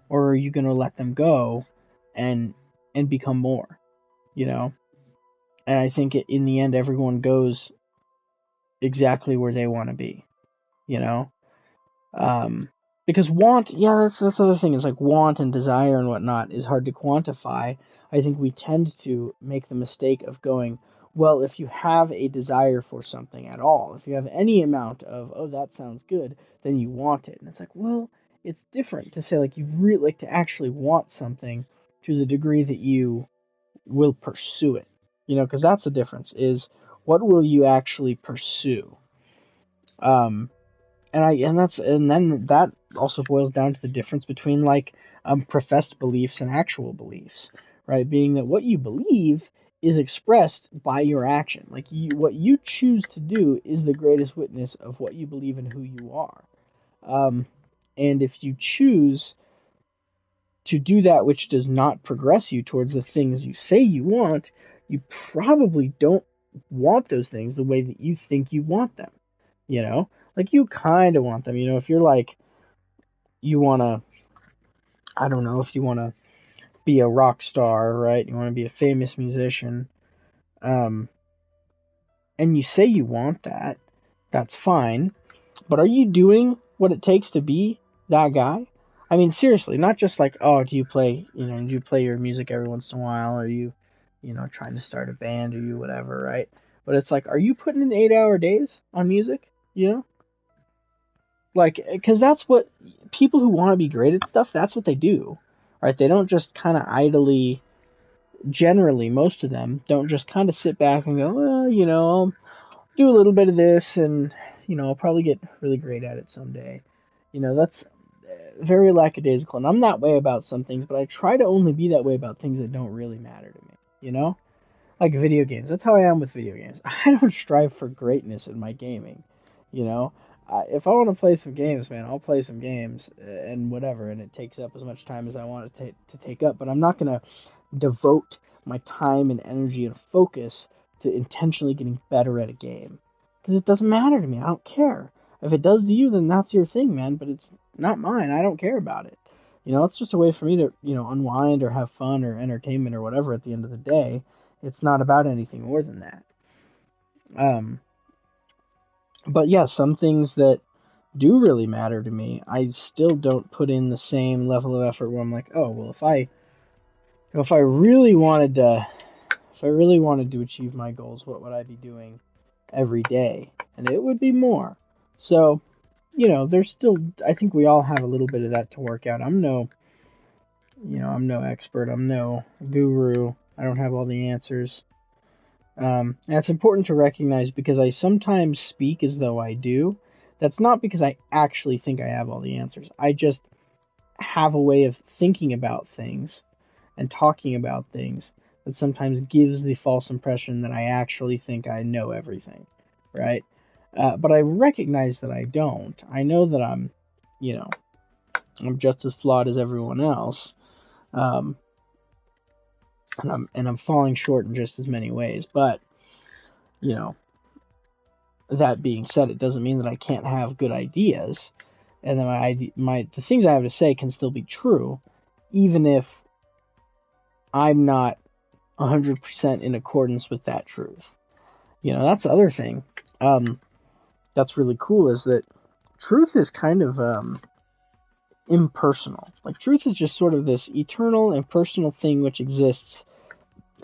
or are you going to let them go and become more, And I think in the end, everyone goes exactly where they want to be, you know? Because want, yeah, that's the other thing, is like want and desire and whatnot is hard to quantify. I think we tend to make the mistake of going, well, if you have a desire for something at all, if you have any amount of, oh, that sounds good, then you want it. And it's like, well, it's different to say, like, you really like to actually want something to the degree that you will pursue it. Because that's the difference, is what will you actually pursue? Um, and then that also boils down to the difference between, like, professed beliefs and actual beliefs, right? Being that what you believe is expressed by your action. Like, what you choose to do is the greatest witness of what you believe and who you are. And if you choose to do that which does not progress you towards the things you say you want, you probably don't want those things the way that you think you want them. Like, you kind of want them. If you're like, you want to, I don't know, if you want to be a rock star, right? You want to be a famous musician, um, and you say you want that, that's fine. But are you doing what it takes to be that guy? I mean, seriously, not just like, oh, do you play your music every once in a while? Or are you, trying to start a band, or you whatever, right? But it's like, are you putting in 8-hour days on music? Like, because that's what people who want to be great at stuff, that's what they do, right? They don't just kind of idly, generally, most of them don't just kind of sit back and go, well, I'll do a little bit of this, and, I'll probably get really great at it someday. That's very lackadaisical, and I'm that way about some things, but I try to only be that way about things that don't really matter to me, Like video games. That's how I am with video games. I don't strive for greatness in my gaming, you know? If I want to play some games, man, I'll play some games and whatever, and it takes up as much time as I want it to take up, but I'm not going to devote my time and energy and focus to intentionally getting better at a game. Because it doesn't matter to me. I don't care. If it does to you, then that's your thing, man, but it's not mine. I don't care about it. It's just a way for me to, unwind or have fun or entertainment or whatever at the end of the day. It's not about anything more than that. But yeah, some things that do really matter to me, I still don't put in the same level of effort where I'm like, oh, well, if I really wanted to achieve my goals, what would I be doing every day? And it would be more. So, there's still, I think we all have a little bit of that to work out. I'm no expert. I'm no guru. I don't have all the answers. And it's important to recognize, because I sometimes speak as though I do. That's not because I actually think I have all the answers. I just have a way of thinking about things and talking about things that sometimes gives the false impression that I actually think I know everything, right? But I recognize that I don't. I know that you know, I'm just as flawed as everyone else, um, and I'm falling short in just as many ways. But you know, that being said, it doesn't mean that I can't have good ideas, and that the things I have to say can still be true, even if I'm not 100% in accordance with that truth. You know, that's the other thing. That's really cool is that truth is kind of impersonal. Like, truth is just sort of this eternal, impersonal thing which exists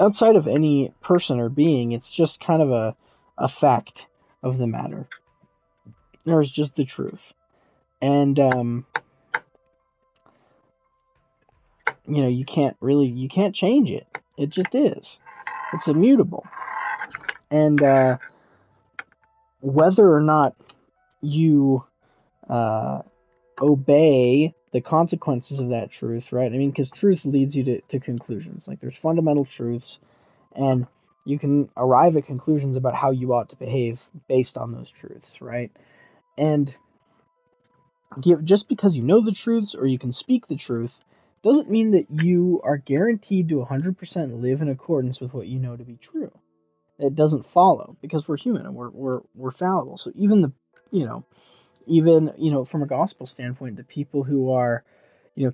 outside of any person or being. It's just kind of a fact of the matter. There's just the truth. And, you know, you can't change it. It just is. It's immutable. And, whether or not you, obey the consequences of that truth, right? I mean, because truth leads you to conclusions. Like, there's fundamental truths, and you can arrive at conclusions about how you ought to behave based on those truths, right? And just because you know the truths or you can speak the truth doesn't mean that you are guaranteed to 100% live in accordance with what you know to be true. It doesn't follow, because we're human and we're fallible. So even from a gospel standpoint, the people who are,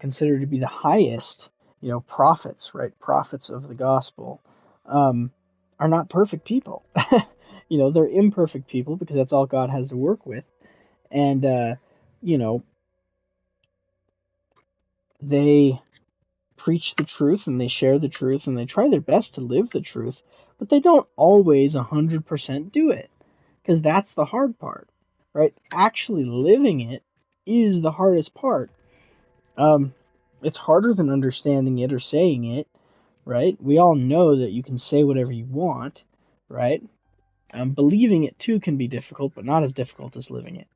considered to be the highest, prophets, right? Prophets of the gospel, are not perfect people. They're imperfect people because that's all God has to work with. And, they preach the truth and they share the truth and they try their best to live the truth, but they don't always 100% do it, because that's the hard part, right? Actually living it is the hardest part. It's harder than understanding it or saying it, right? We all know that you can say whatever you want, right? Believing it too can be difficult, but not as difficult as living it.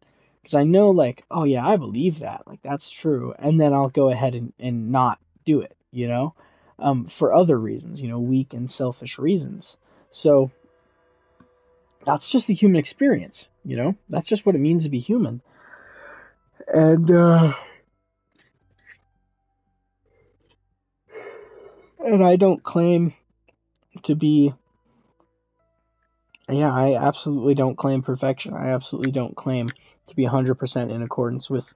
Because I know, like, oh yeah, I believe that, like, that's true, and then I'll go ahead and not do it, for other reasons, weak and selfish reasons. So that's just the human experience, that's just what it means to be human. And I don't claim to be, I absolutely don't claim perfection. I absolutely don't claim to be 100% in accordance with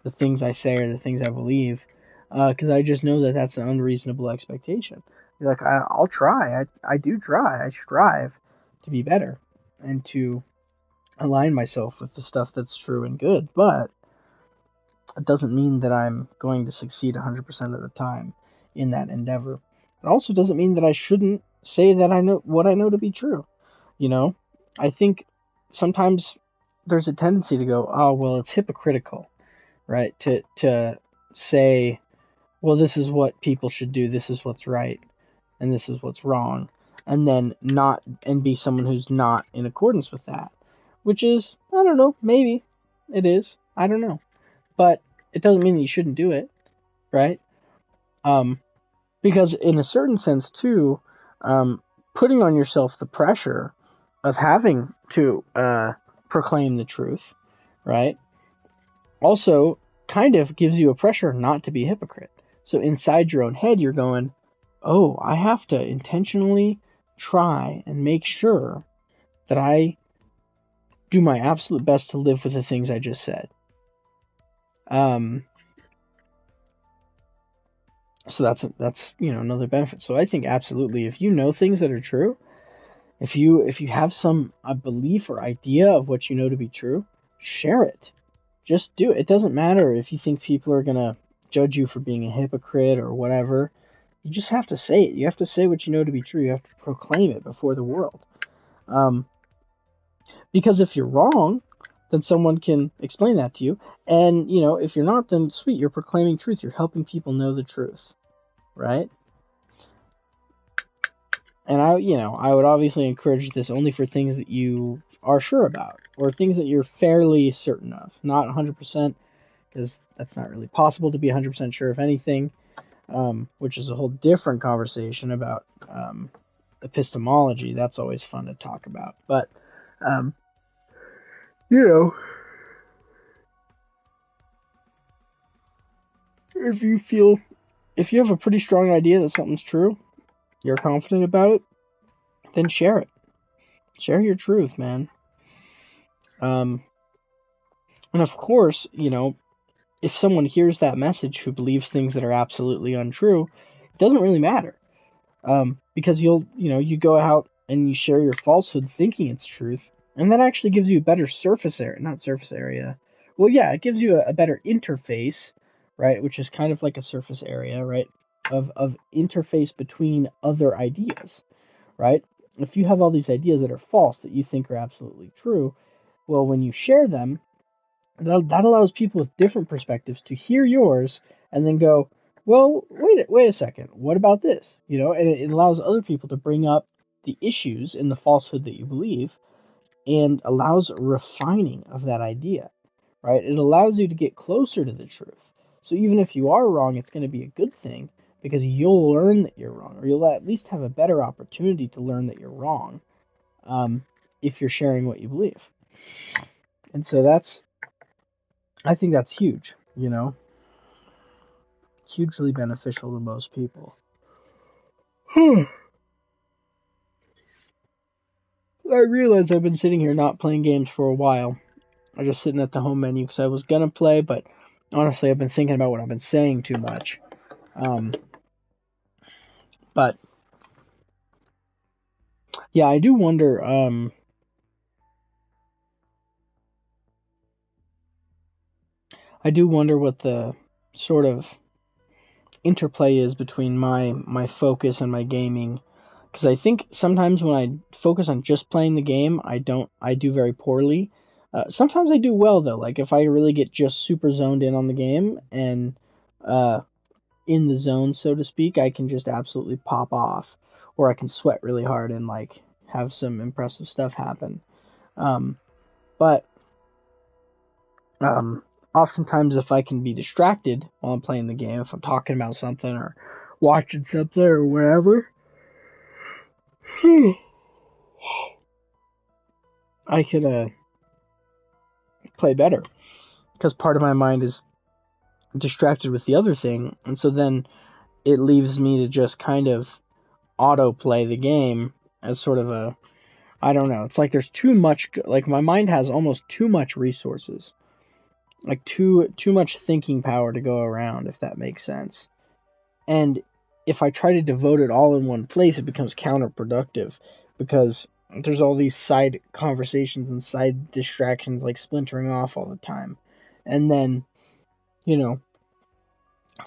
the things I say or the things I believe, because I just know that that's an unreasonable expectation. Like, I'll try. I do try. I strive to be better and to align myself with the stuff that's true and good, but it doesn't mean that I'm going to succeed 100% of the time in that endeavor. It also doesn't mean that I shouldn't say that I know what I know to be true. I think sometimes there's a tendency to go, oh, well, it's hypocritical, right? To say, well, this is what people should do, this is what's right, and this is what's wrong, and then be someone who's not in accordance with that, which is, I don't know, maybe it is, I don't know, but it doesn't mean that you shouldn't do it, right? Because in a certain sense too, putting on yourself the pressure of having to proclaim the truth, right, also kind of gives you a pressure not to be a hypocrite. So inside your own head, you're going, oh, I have to intentionally try and make sure that I do my absolute best to live with the things I just said. So that's another benefit. So I think absolutely, if you know things that are true, if you have a belief or idea of what you know to be true, share it. Just do it. It doesn't matter if you think people are gonna judge you for being a hypocrite or whatever. You just have to say it. You have to say what you know to be true. You have to proclaim it before the world. Because if you're wrong, then someone can explain that to you. And, if you're not, then sweet, you're proclaiming truth. You're helping people know the truth, right? And I would obviously encourage this only for things that you are sure about, or things that you're fairly certain of. Not 100%, because that's not really possible to be 100% sure of anything, which is a whole different conversation about epistemology. That's always fun to talk about. But, you know, if you have a pretty strong idea that something's true, you're confident about it, then share it. Share your truth, man. And of course, if someone hears that message who believes things that are absolutely untrue, it doesn't really matter. Because you go out and you share your falsehood thinking it's truth, and that actually gives you a better not surface area. Well, yeah, it gives you a better interface, right? Which is kind of like a surface area, right? Of interface between other ideas, right? If you have all these ideas that are false that you think are absolutely true, well, when you share them, that allows people with different perspectives to hear yours and then go, well, wait a second, what about this? And it allows other people to bring up the issues in the falsehood that you believe and allows refining of that idea, right? It allows you to get closer to the truth. So even if you are wrong, it's going to be a good thing because you'll learn that you're wrong, or you'll at least have a better opportunity to learn that you're wrong if you're sharing what you believe. And so I think that's huge, hugely beneficial to most people. I realize I've been sitting here not playing games for a while. I'm just sitting at the home menu because I was going to play, but honestly, I've been thinking about what I've been saying too much. But, yeah, I do wonder, what the sort of interplay is between my focus and my gaming. Because I think sometimes when I focus on just playing the game, I do very poorly. Sometimes I do well, though. Like, if I really get just super zoned in on the game and in the zone, so to speak, I can just absolutely pop off. Or I can sweat really hard and, like, have some impressive stuff happen. But oftentimes, if I can be distracted while I'm playing the game, if I'm talking about something or watching something or whatever, I can play better because part of my mind is distracted with the other thing, and so then it leaves me to just kind of autoplay the game as sort of I don't know, it's like there's too much, like my mind has almost too much resources, like too much thinking power to go around, if that makes sense. And if I try to devote it all in one place, it becomes counterproductive because there's all these side conversations and side distractions like splintering off all the time. And then,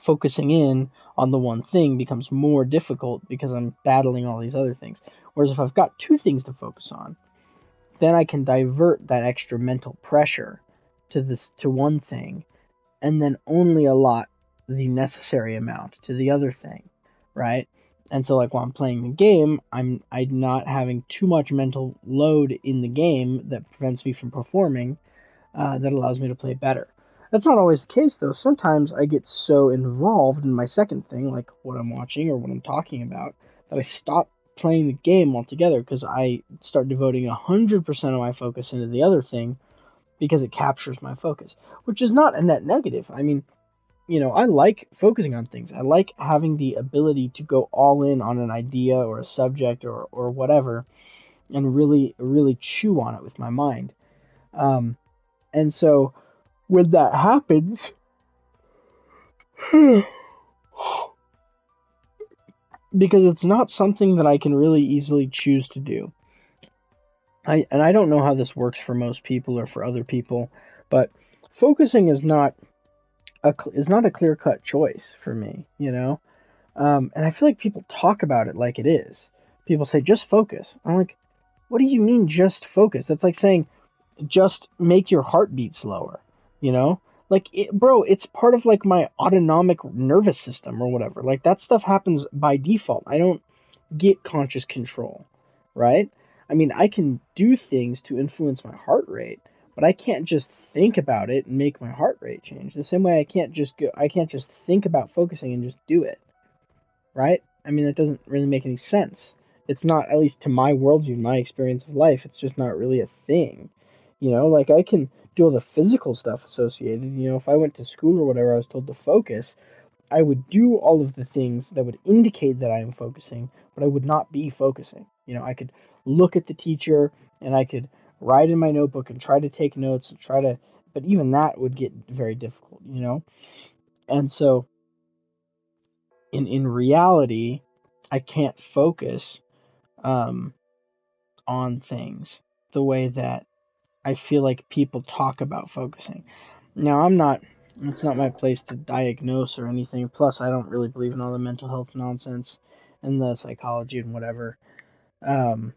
focusing in on the one thing becomes more difficult because I'm battling all these other things. Whereas if I've got two things to focus on, then I can divert that extra mental pressure to one thing and then only allot the necessary amount to the other thing, right? And so, like, while I'm playing the game, I'm not having too much mental load in the game that prevents me from performing, that allows me to play better. That's not always the case, though. Sometimes I get so involved in my second thing, like what I'm watching or what I'm talking about, that I stop playing the game altogether because I start devoting 100% of my focus into the other thing because it captures my focus, which is not a net negative. I mean, I like focusing on things. I like having the ability to go all in on an idea or a subject or whatever and really, really chew on it with my mind. And so when that happens, because it's not something that I can really easily choose to do. I don't know how this works for most people or for other people, but focusing is not a clear-cut choice for me, and I feel like people talk about it like it is. People say, just focus. I'm like, what do you mean just focus? That's like saying, just make your heartbeat slower, Like, bro, it's part of, like, my autonomic nervous system or whatever. Like, that stuff happens by default. I don't get conscious control, right? I mean, I can do things to influence my heart rate, but I can't just think about it and make my heart rate change. The same way I can't just think about focusing and just do it, right? I mean, that doesn't really make any sense. It's not, at least to my worldview, my experience of life, it's just not really a thing. Like I can do all the physical stuff associated. If I went to school or whatever, I was told to focus, I would do all of the things that would indicate that I am focusing, but I would not be focusing. I could look at the teacher and I could write in my notebook and try to take notes and but even that would get very difficult. And so in reality, I can't focus um, on things the way that I feel like people talk about focusing. Now, it's not my place to diagnose or anything. Plus, I don't really believe in all the mental health nonsense and the psychology and whatever. Um,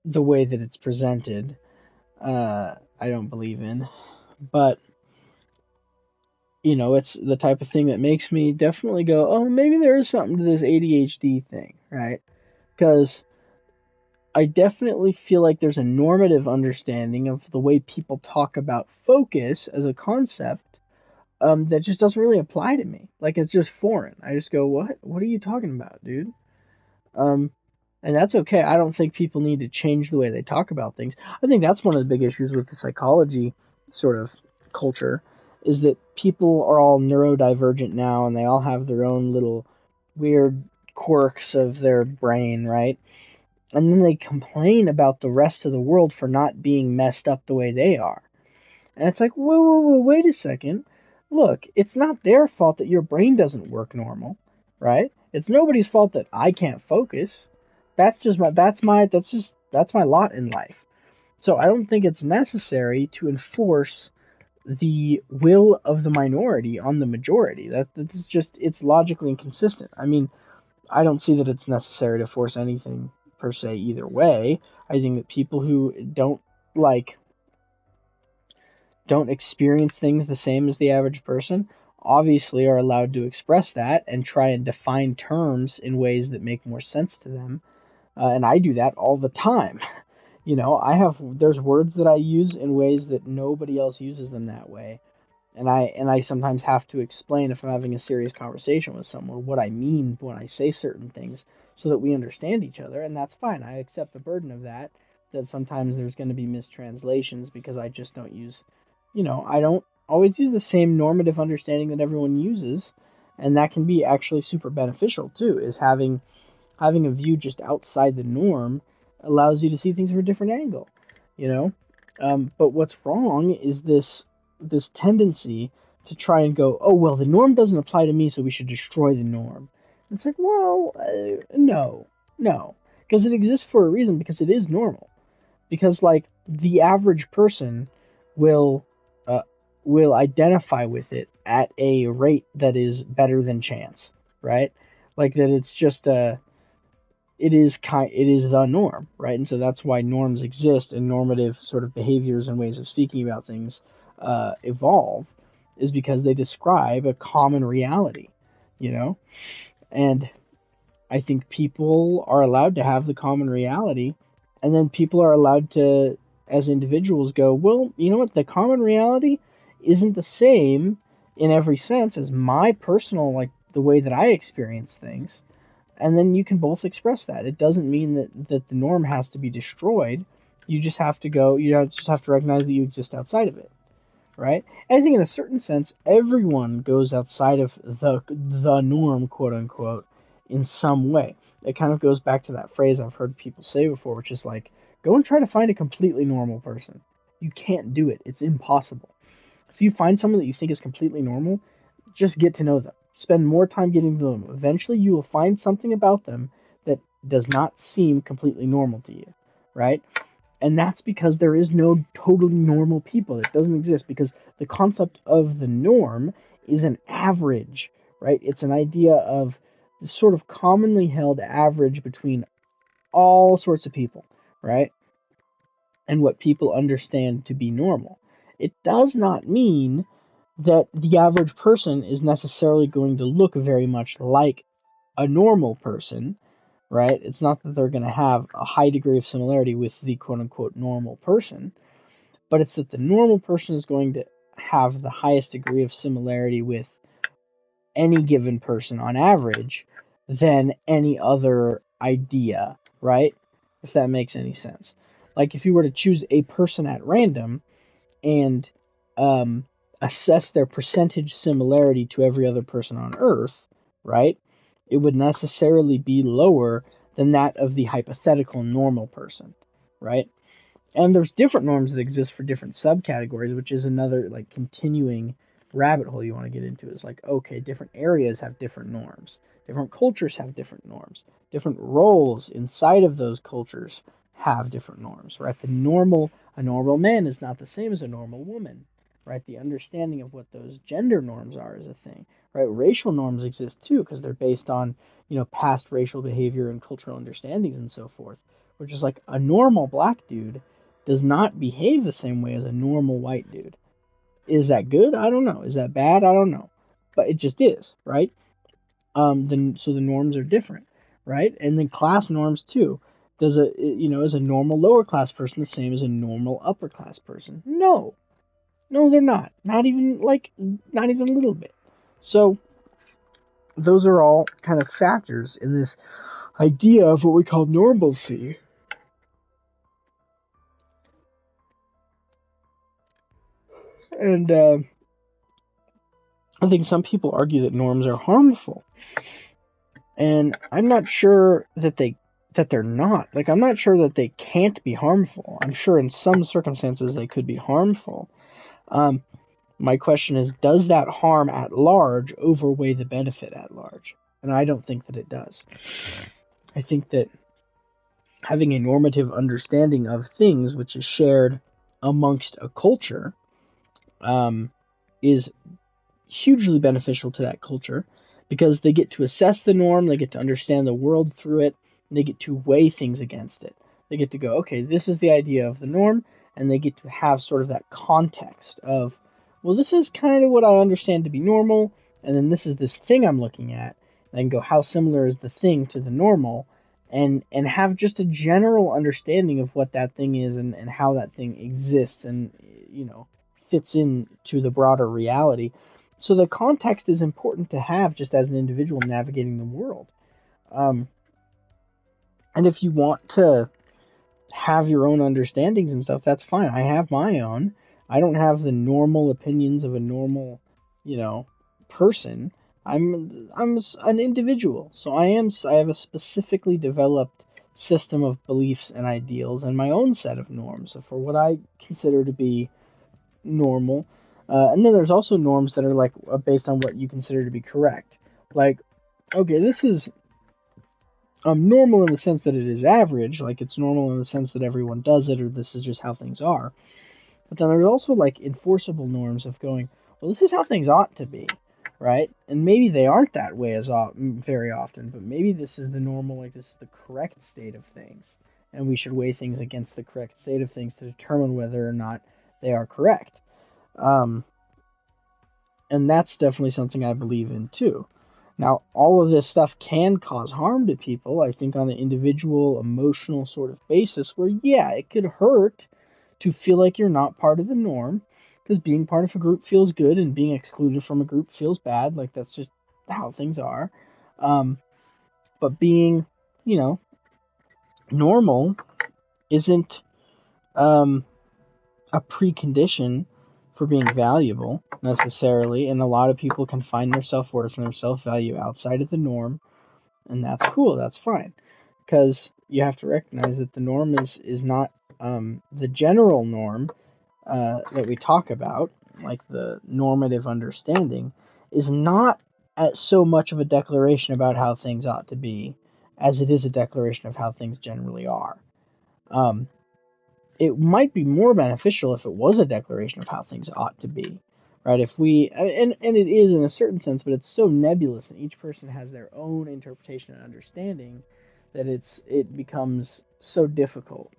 the way that it's presented, I don't believe in. But, it's the type of thing that makes me definitely go, oh, maybe there is something to this ADHD thing, right? Because I definitely feel like there's a normative understanding of the way people talk about focus as a concept that just doesn't really apply to me. Like it's just foreign. I just go, what? What are you talking about, dude? Um, and that's okay. I don't think people need to change the way they talk about things. I think that's one of the big issues with the psychology sort of culture is that people are all neurodivergent now and they all have their own little weird quirks of their brain, right? And then they complain about the rest of the world for not being messed up the way they are. And it's like, whoa, whoa, whoa, wait a second. Look, it's not their fault that your brain doesn't work normal, right? It's nobody's fault that I can't focus. That's my lot in life. So I don't think it's necessary to enforce the will of the minority on the majority. That's just, it's logically inconsistent. I mean, I don't see that it's necessary to force anything per se either way. I think that people who like don't experience things the same as the average person obviously are allowed to express that and try and define terms in ways that make more sense to them. And I do that all the time. There's words that I use in ways that nobody else uses them that way. And I sometimes have to explain if I'm having a serious conversation with someone what I mean when I say certain things so that we understand each other, and that's fine. I accept the burden of that. That sometimes there's going to be mistranslations because I just don't use, I don't always use the same normative understanding that everyone uses, and that can be actually super beneficial too. Is having a view just outside the norm allows you to see things from a different angle, you know. But what's wrong is this tendency to try and go, oh well, the norm doesn't apply to me, so we should destroy the norm. And it's like, well, no, because it exists for a reason, because it is normal. Because like the average person will uh, will identify with it at a rate that is better than chance, right? Like that, it's just it is the norm, right? And so that's why norms exist and normative sort of behaviors and ways of speaking about things evolve, is because they describe a common reality, you know. And I think people are allowed to have the common reality, and then people are allowed to, as individuals, go, well, you know what, the common reality isn't the same in every sense as my personal, like the way that I experience things, and then you can both express that. It doesn't mean that the norm has to be destroyed. You just have to recognize that you exist outside of it, right? And I think in a certain sense, everyone goes outside of the norm, quote unquote, in some way. It kind of goes back to that phrase I've heard people say before, which is like, go and try to find a completely normal person. You can't do it. It's impossible. If you find someone that you think is completely normal, just get to know them. Spend more time getting to know them. Eventually, you will find something about them that does not seem completely normal to you, right? And that's because there is no totally normal people. It doesn't exist, because the concept of the norm is an average, right? It's an idea of this sort of commonly held average between all sorts of people, right? And what people understand to be normal. It does not mean that the average person is necessarily going to look very much like a normal person, right? It's not that they're going to have a high degree of similarity with the quote unquote normal person, but it's that the normal person is going to have the highest degree of similarity with any given person on average than any other idea, right? If that makes any sense. Like if you were to choose a person at random and um, assess their percentage similarity to every other person on Earth, right? It would necessarily be lower than that of the hypothetical normal person, right? And there's different norms that exist for different subcategories, which is another like continuing rabbit hole you want to get into. Is like, okay, different areas have different norms, different cultures have different norms, different roles inside of those cultures have different norms, right? A normal man is not the same as a normal woman, right? The understanding of what those gender norms are is a thing, right? Racial norms exist too because they're based on, past racial behavior and cultural understandings and so forth. Which is like a normal black dude does not behave the same way as a normal white dude. Is that good? I don't know. Is that bad? I don't know. But it just is, right? So the norms are different, right? And then class norms too. Is a normal lower class person the same as a normal upper class person? No. No, they're not. Not even a little bit. So those are all kind of factors in this idea of what we call normalcy. And I think some people argue that norms are harmful, and I'm not sure that they're not. Like, I'm not sure that they can't be harmful. I'm sure in some circumstances they could be harmful. My question is, does that harm at large outweigh the benefit at large? And I don't think that it does. I think that having a normative understanding of things, which is shared amongst a culture, is hugely beneficial to that culture because they get to assess the norm, they get to understand the world through it, and they get to weigh things against it. They get to go, okay, this is the idea of the norm, and they get to have sort of that context of, well, this is kind of what I understand to be normal, and then this is this thing I'm looking at, and I can go, how similar is the thing to the normal, and have just a general understanding of what that thing is and how that thing exists and fits into the broader reality. So the context is important to have just as an individual navigating the world. Um, and if you want to have your own understandings and stuff, that's fine. I have my own. I don't have the normal opinions of a normal, person. I'm an individual, so I have a specifically developed system of beliefs and ideals and my own set of norms for what I consider to be normal. And then there's also norms that are like based on what you consider to be correct. Like, okay, this is normal in the sense that it is average, like it's normal in the sense that everyone does it, or this is just how things are. But then there's also like enforceable norms of going, well, this is how things ought to be, right? And maybe they aren't that way very often, but maybe this is the normal, like this is the correct state of things, and we should weigh things against the correct state of things to determine whether or not they are correct. Um, and that's definitely something I believe in too. Now, all of this stuff can cause harm to people, I think, on an individual, emotional sort of basis, where, yeah, it could hurt to feel like you're not part of the norm, because being part of a group feels good and being excluded from a group feels bad. Like, that's just how things are. But being, you know, normal isn't a precondition for being valuable necessarily, and a lot of people can find their self-worth and their self-value outside of the norm, and that's cool, that's fine, because you have to recognize that the norm is not the general norm that we talk about, like the normative understanding, is not so much of a declaration about how things ought to be as it is a declaration of how things generally are. um, it might be more beneficial if it was a declaration of how things ought to be, right? If we and it is in a certain sense, but it's so nebulous, and each person has their own interpretation and understanding that it becomes so difficult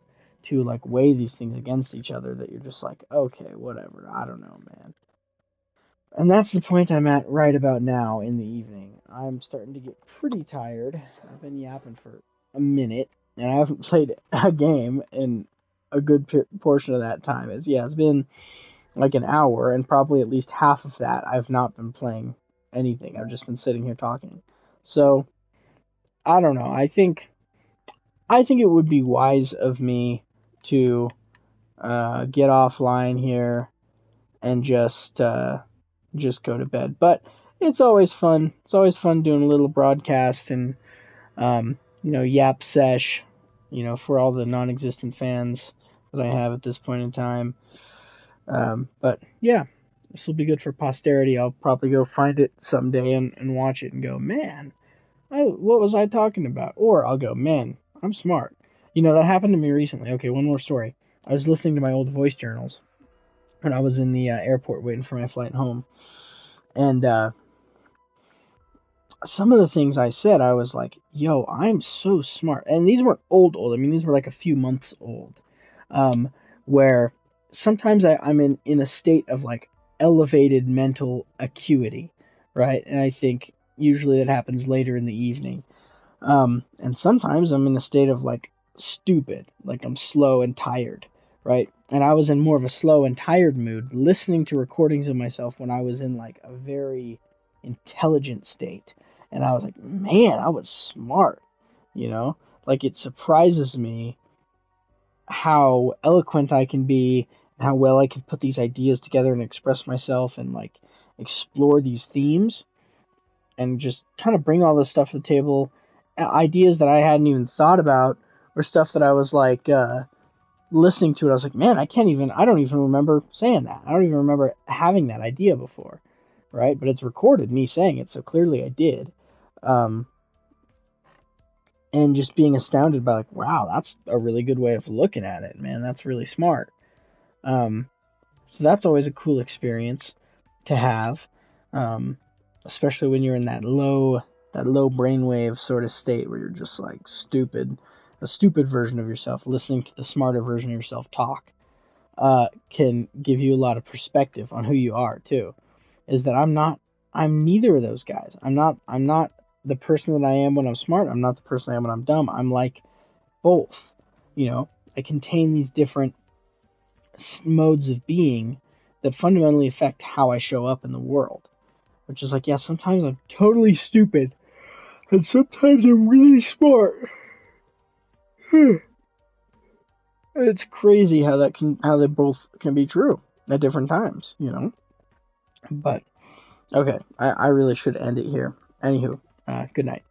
to like weigh these things against each other that you're just like, okay, whatever, I don't know, man. And that's the point I'm at right about now in the evening. I'm starting to get pretty tired. I've been yapping for a minute, and I haven't played a game in a good portion of that time. It's been like an hour, and probably at least half of that I've not been playing anything. I've just been sitting here talking. So I don't know. I think it would be wise of me to get offline here and just go to bed. But it's always fun. It's always fun doing a little broadcast and yap sesh, for all the non-existent fans that I have at this point in time. But yeah, this will be good for posterity. I'll probably go find it someday and watch it and go, man, what was I talking about? Or I'll go, man, I'm smart. That happened to me recently. Okay, one more story. I was listening to my old voice journals when I was in the airport waiting for my flight home. And some of the things I said, I was like, yo, I'm so smart. And these weren't old. I mean, these were like a few months old. Where sometimes I'm in a state of like elevated mental acuity, right? And I think usually that happens later in the evening. And sometimes I'm in a state of like stupid, like I'm slow and tired, right? And I was in more of a slow and tired mood listening to recordings of myself when I was in like a very intelligent state. And I was like, man, I was smart, you know? Like it surprises me how eloquent I can be and how well I can put these ideas together and express myself and like explore these themes and just kind of bring all this stuff to the table. Ideas that I hadn't even thought about, or stuff that I was like listening to it. I was like, man, I don't even remember saying that. I don't even remember having that idea before, right? But it's recorded me saying it, so clearly I did. And just being astounded by like, wow, that's a really good way of looking at it, man. That's really smart. So that's always a cool experience to have, especially when you're in that low brainwave sort of state where you're just like a stupid version of yourself. Listening to the smarter version of yourself talk can give you a lot of perspective on who you are too. Is that I'm neither of those guys. I'm not the person that I am when I'm smart. I'm not the person I am when I'm dumb. I'm like both. I contain these different modes of being that fundamentally affect how I show up in the world. Which is like, yeah, sometimes I'm totally stupid, and sometimes I'm really smart. It's crazy how they both can be true at different times, But okay, I really should end it here. Anywho, good night.